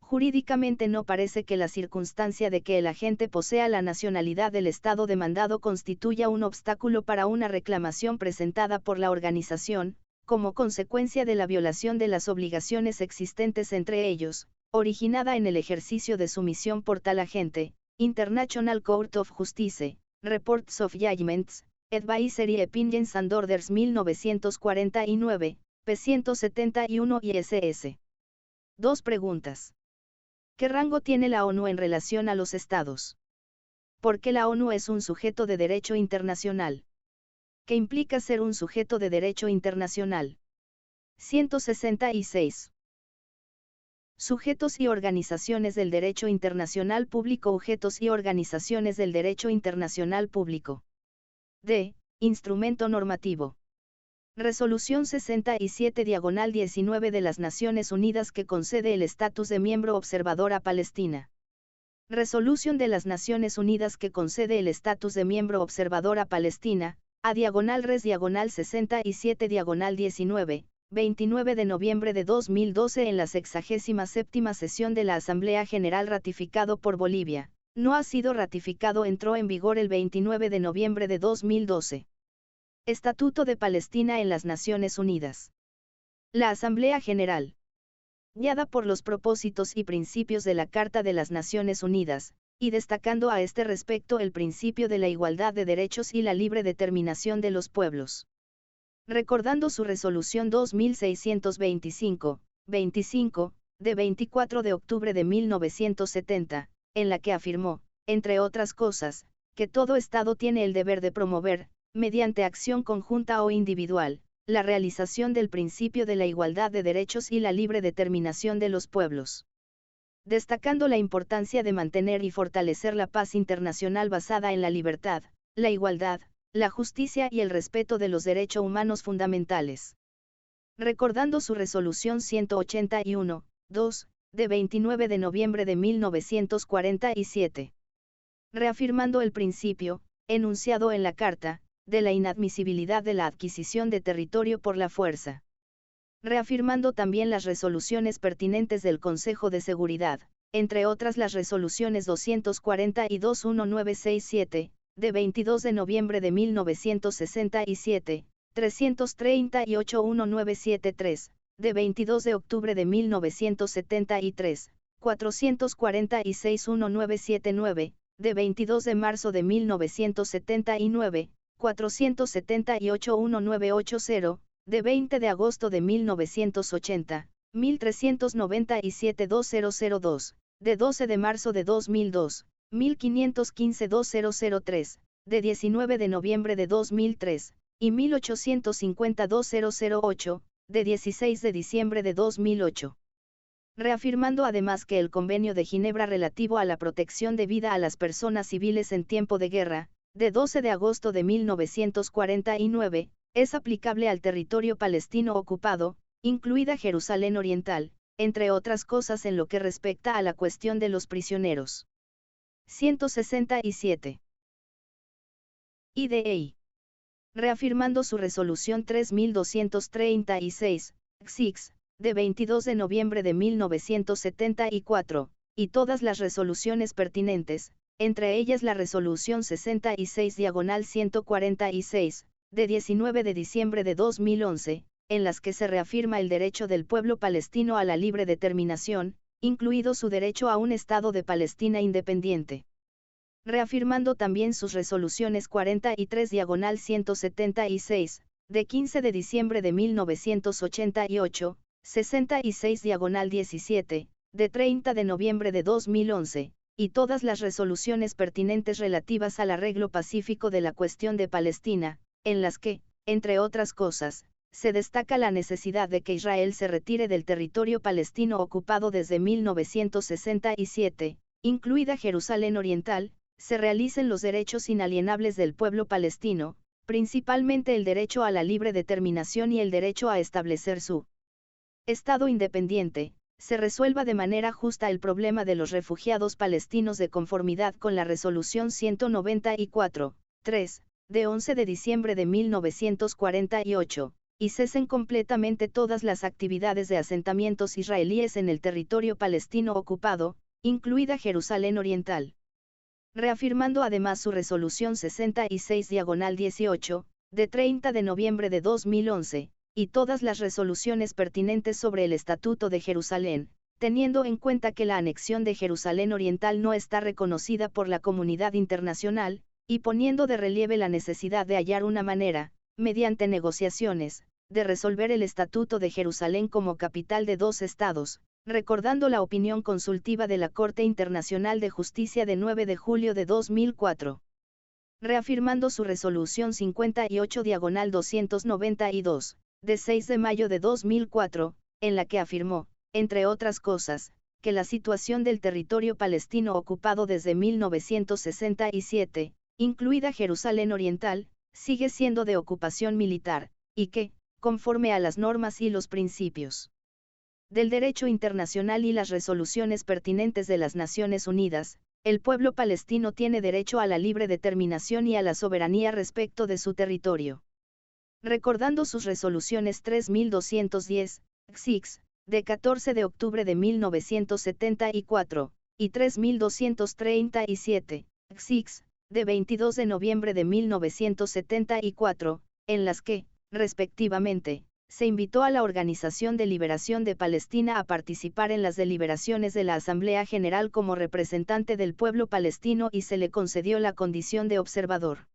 S1: Jurídicamente no parece que la circunstancia de que el agente posea la nacionalidad del Estado demandado constituya un obstáculo para una reclamación presentada por la organización, como consecuencia de la violación de las obligaciones existentes entre ellos, originada en el ejercicio de su misión por tal agente. International Court of Justice, Reports of Judgments, Advisory Opinions and Orders 1949, p. 171 y ss. 2 preguntas. ¿Qué rango tiene la ONU en relación a los Estados? ¿Por qué la ONU es un sujeto de derecho internacional? ¿Qué implica ser un sujeto de derecho internacional? 166. Sujetos y organizaciones del derecho internacional público. Sujetos y organizaciones del derecho internacional público. D. Instrumento normativo. Resolución 67/19 de las Naciones Unidas que concede el estatus de miembro observador a Palestina. Resolución de las Naciones Unidas que concede el estatus de miembro observador a Palestina, /res/67/19, 29 de noviembre de 2012 en la 67ª sesión de la Asamblea General ratificado por Bolivia. No ha sido ratificado. Entró en vigor el 29 de noviembre de 2012. Estatuto de Palestina en las Naciones Unidas. La Asamblea General, guiada por los propósitos y principios de la Carta de las Naciones Unidas, y destacando a este respecto el principio de la igualdad de derechos y la libre determinación de los pueblos. Recordando su resolución 2625, 25, de 24 de octubre de 1970, en la que afirmó, entre otras cosas, que todo Estado tiene el deber de promover, mediante acción conjunta o individual, la realización del principio de la igualdad de derechos y la libre determinación de los pueblos. Destacando la importancia de mantener y fortalecer la paz internacional basada en la libertad, la igualdad, la justicia y el respeto de los derechos humanos fundamentales. Recordando su resolución 181, 2, de 29 de noviembre de 1947. Reafirmando el principio, enunciado en la Carta, de la inadmisibilidad de la adquisición de territorio por la fuerza. Reafirmando también las resoluciones pertinentes del Consejo de Seguridad, entre otras las resoluciones 242-1967, de 22 de noviembre de 1967, 338-1973, de 22 de octubre de 1973, 446-1979, de 22 de marzo de 1979, 478-1980, de 20 de agosto de 1980, 1397-2002, de 12 de marzo de 2002, 1515-2003, de 19 de noviembre de 2003, y 1850-2008, de 16 de diciembre de 2008. Reafirmando además que el Convenio de Ginebra relativo a la protección de vida a las personas civiles en tiempo de guerra, de 12 de agosto de 1949, es aplicable al territorio palestino ocupado, incluida Jerusalén Oriental, entre otras cosas en lo que respecta a la cuestión de los prisioneros. 167. IDEI. Reafirmando su resolución 3236, XIX, de 22 de noviembre de 1974, y todas las resoluciones pertinentes, entre ellas la resolución 66/146, de 19 de diciembre de 2011, en las que se reafirma el derecho del pueblo palestino a la libre determinación, incluido su derecho a un Estado de Palestina independiente. Reafirmando también sus resoluciones 43/176, de 15 de diciembre de 1988, 66/17, de 30 de noviembre de 2011, y todas las resoluciones pertinentes relativas al arreglo pacífico de la cuestión de Palestina, en las que, entre otras cosas, se destaca la necesidad de que Israel se retire del territorio palestino ocupado desde 1967, incluida Jerusalén Oriental, se realicen los derechos inalienables del pueblo palestino, principalmente el derecho a la libre determinación y el derecho a establecer su Estado independiente, se resuelva de manera justa el problema de los refugiados palestinos de conformidad con la resolución 194.3, de 11 de diciembre de 1948, y cesen completamente todas las actividades de asentamientos israelíes en el territorio palestino ocupado, incluida Jerusalén Oriental. Reafirmando además su resolución 66/18, de 30 de noviembre de 2011, y todas las resoluciones pertinentes sobre el Estatuto de Jerusalén, teniendo en cuenta que la anexión de Jerusalén Oriental no está reconocida por la comunidad internacional, y poniendo de relieve la necesidad de hallar una manera, mediante negociaciones, de resolver el Estatuto de Jerusalén como capital de dos estados, recordando la opinión consultiva de la Corte Internacional de Justicia de 9 de julio de 2004. Reafirmando su resolución 58/292, de 6 de mayo de 2004, en la que afirmó, entre otras cosas, que la situación del territorio palestino ocupado desde 1967, incluida Jerusalén Oriental, sigue siendo de ocupación militar, y que, conforme a las normas y los principios del derecho internacional y las resoluciones pertinentes de las Naciones Unidas, el pueblo palestino tiene derecho a la libre determinación y a la soberanía respecto de su territorio. Recordando sus resoluciones 3210, XIX, de 14 de octubre de 1974, y 3237, XIX, de 22 de noviembre de 1974, en las que, respectivamente, se invitó a la Organización de Liberación de Palestina a participar en las deliberaciones de la Asamblea General como representante del pueblo palestino y se le concedió la condición de observador.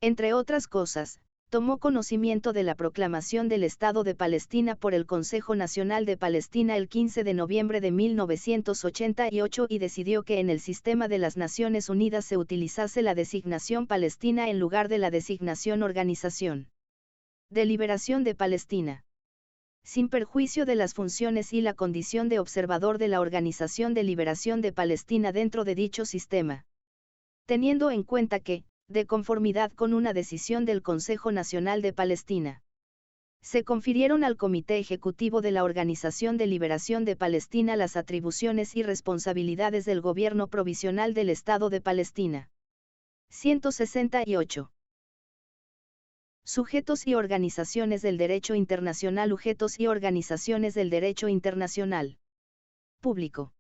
S1: Entre otras cosas, tomó conocimiento de la proclamación del Estado de Palestina por el Consejo Nacional de Palestina el 15 de noviembre de 1988 y decidió que en el sistema de las Naciones Unidas se utilizase la designación Palestina en lugar de la designación Organización de Liberación de Palestina, sin perjuicio de las funciones y la condición de observador de la Organización de Liberación de Palestina dentro de dicho sistema. Teniendo en cuenta que, de conformidad con una decisión del Consejo Nacional de Palestina, se confirieron al Comité Ejecutivo de la Organización de Liberación de Palestina las atribuciones y responsabilidades del Gobierno Provisional del Estado de Palestina. 168. Sujetos y organizaciones del derecho internacional. Sujetos y organizaciones del derecho internacional público.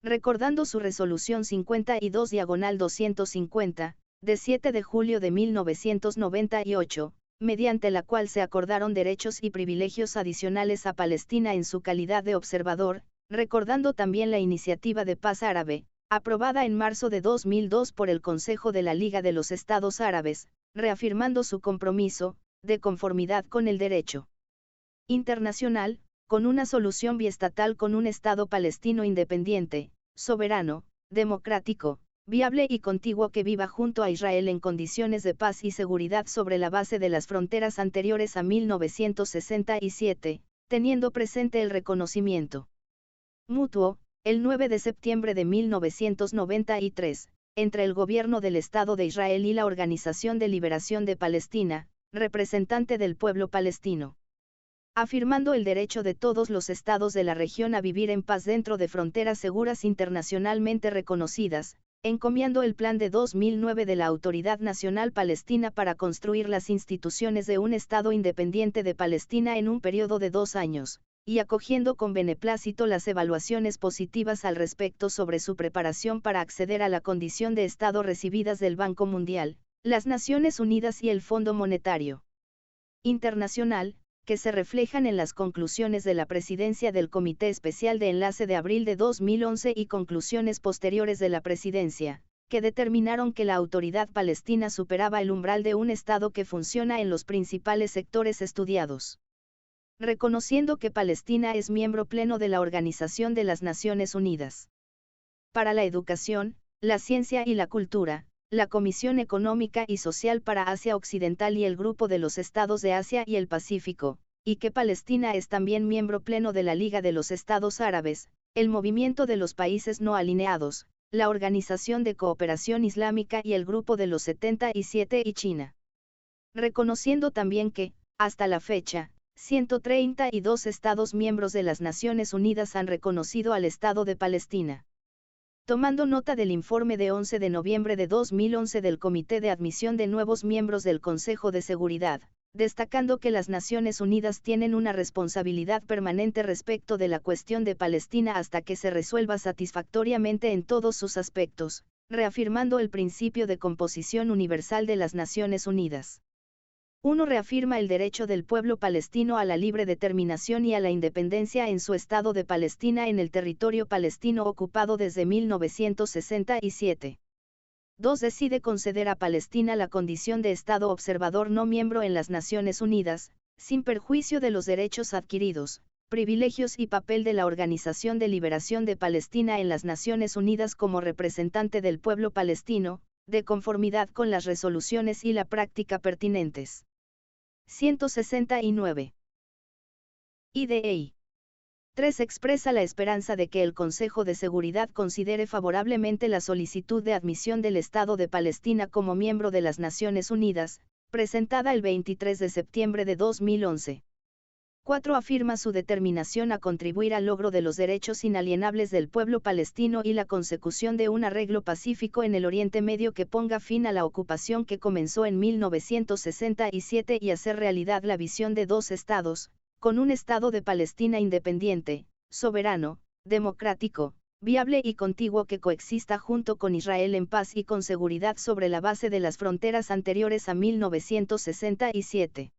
S1: Recordando su resolución 52/250, de 7 de julio de 1998, mediante la cual se acordaron derechos y privilegios adicionales a Palestina en su calidad de observador, recordando también la iniciativa de paz árabe, aprobada en marzo de 2002 por el Consejo de la Liga de los Estados Árabes, reafirmando su compromiso, de conformidad con el derecho internacional, con una solución biestatal con un Estado palestino independiente, soberano, democrático, viable y contiguo que viva junto a Israel en condiciones de paz y seguridad sobre la base de las fronteras anteriores a 1967, teniendo presente el reconocimiento mutuo, el 9 de septiembre de 1993, entre el Gobierno del Estado de Israel y la Organización de Liberación de Palestina, representante del pueblo palestino. Afirmando el derecho de todos los estados de la región a vivir en paz dentro de fronteras seguras internacionalmente reconocidas, encomiando el plan de 2009 de la Autoridad Nacional Palestina para construir las instituciones de un Estado independiente de Palestina en un periodo de 2 años, y acogiendo con beneplácito las evaluaciones positivas al respecto sobre su preparación para acceder a la condición de Estado recibidas del Banco Mundial, las Naciones Unidas y el Fondo Monetario Internacional, que se reflejan en las conclusiones de la presidencia del Comité Especial de Enlace de abril de 2011 y conclusiones posteriores de la presidencia, que determinaron que la autoridad palestina superaba el umbral de un Estado que funciona en los principales sectores estudiados. Reconociendo que Palestina es miembro pleno de la Organización de las Naciones Unidas para la Educación, la Ciencia y la Cultura, la Comisión Económica y Social para Asia Occidental y el Grupo de los Estados de Asia y el Pacífico, y que Palestina es también miembro pleno de la Liga de los Estados Árabes, el Movimiento de los Países No Alineados, la Organización de Cooperación Islámica y el Grupo de los 77 y China. Reconociendo también que, hasta la fecha, 132 Estados miembros de las Naciones Unidas han reconocido al Estado de Palestina. Tomando nota del informe de 11 de noviembre de 2011 del Comité de Admisión de Nuevos Miembros del Consejo de Seguridad, destacando que las Naciones Unidas tienen una responsabilidad permanente respecto de la cuestión de Palestina hasta que se resuelva satisfactoriamente en todos sus aspectos, reafirmando el principio de composición universal de las Naciones Unidas. 1. Reafirma el derecho del pueblo palestino a la libre determinación y a la independencia en su Estado de Palestina en el territorio palestino ocupado desde 1967. 2. Decide conceder a Palestina la condición de Estado observador no miembro en las Naciones Unidas, sin perjuicio de los derechos adquiridos, privilegios y papel de la Organización de Liberación de Palestina en las Naciones Unidas como representante del pueblo palestino, de conformidad con las resoluciones y la práctica pertinentes. 169. IDEI. 3. Expresa la esperanza de que el Consejo de Seguridad considere favorablemente la solicitud de admisión del Estado de Palestina como miembro de las Naciones Unidas, presentada el 23 de septiembre de 2011. 4. Afirma su determinación a contribuir al logro de los derechos inalienables del pueblo palestino y la consecución de un arreglo pacífico en el Oriente Medio que ponga fin a la ocupación que comenzó en 1967 y hacer realidad la visión de 2 estados, con un Estado de Palestina independiente, soberano, democrático, viable y contiguo que coexista junto con Israel en paz y con seguridad sobre la base de las fronteras anteriores a 1967.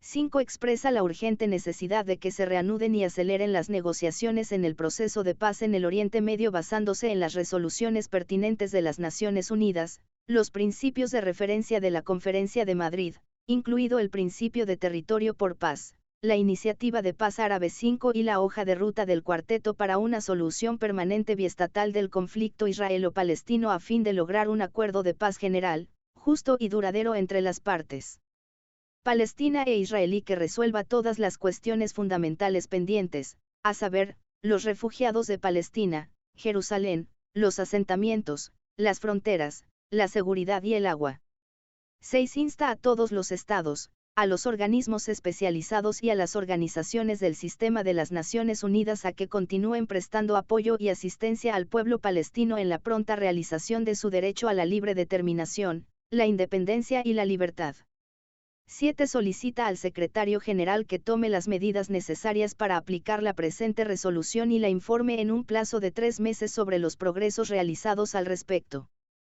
S1: 5. Expresa la urgente necesidad de que se reanuden y aceleren las negociaciones en el proceso de paz en el Oriente Medio basándose en las resoluciones pertinentes de las Naciones Unidas, los principios de referencia de la Conferencia de Madrid, incluido el principio de territorio por paz, la Iniciativa de Paz Árabe 5 y la hoja de ruta del Cuarteto para una solución permanente biestatal del conflicto israelo-palestino a fin de lograr un acuerdo de paz general, justo y duradero entre las partes palestina e israelí que resuelva todas las cuestiones fundamentales pendientes, a saber, los refugiados de Palestina, Jerusalén, los asentamientos, las fronteras, la seguridad y el agua. 6. Insta a todos los estados, a los organismos especializados y a las organizaciones del sistema de las Naciones Unidas a que continúen prestando apoyo y asistencia al pueblo palestino en la pronta realización de su derecho a la libre determinación, la independencia y la libertad. 7. Solicita al Secretario General que tome las medidas necesarias para aplicar la presente resolución y la informe en un plazo de 3 meses sobre los progresos realizados al respecto.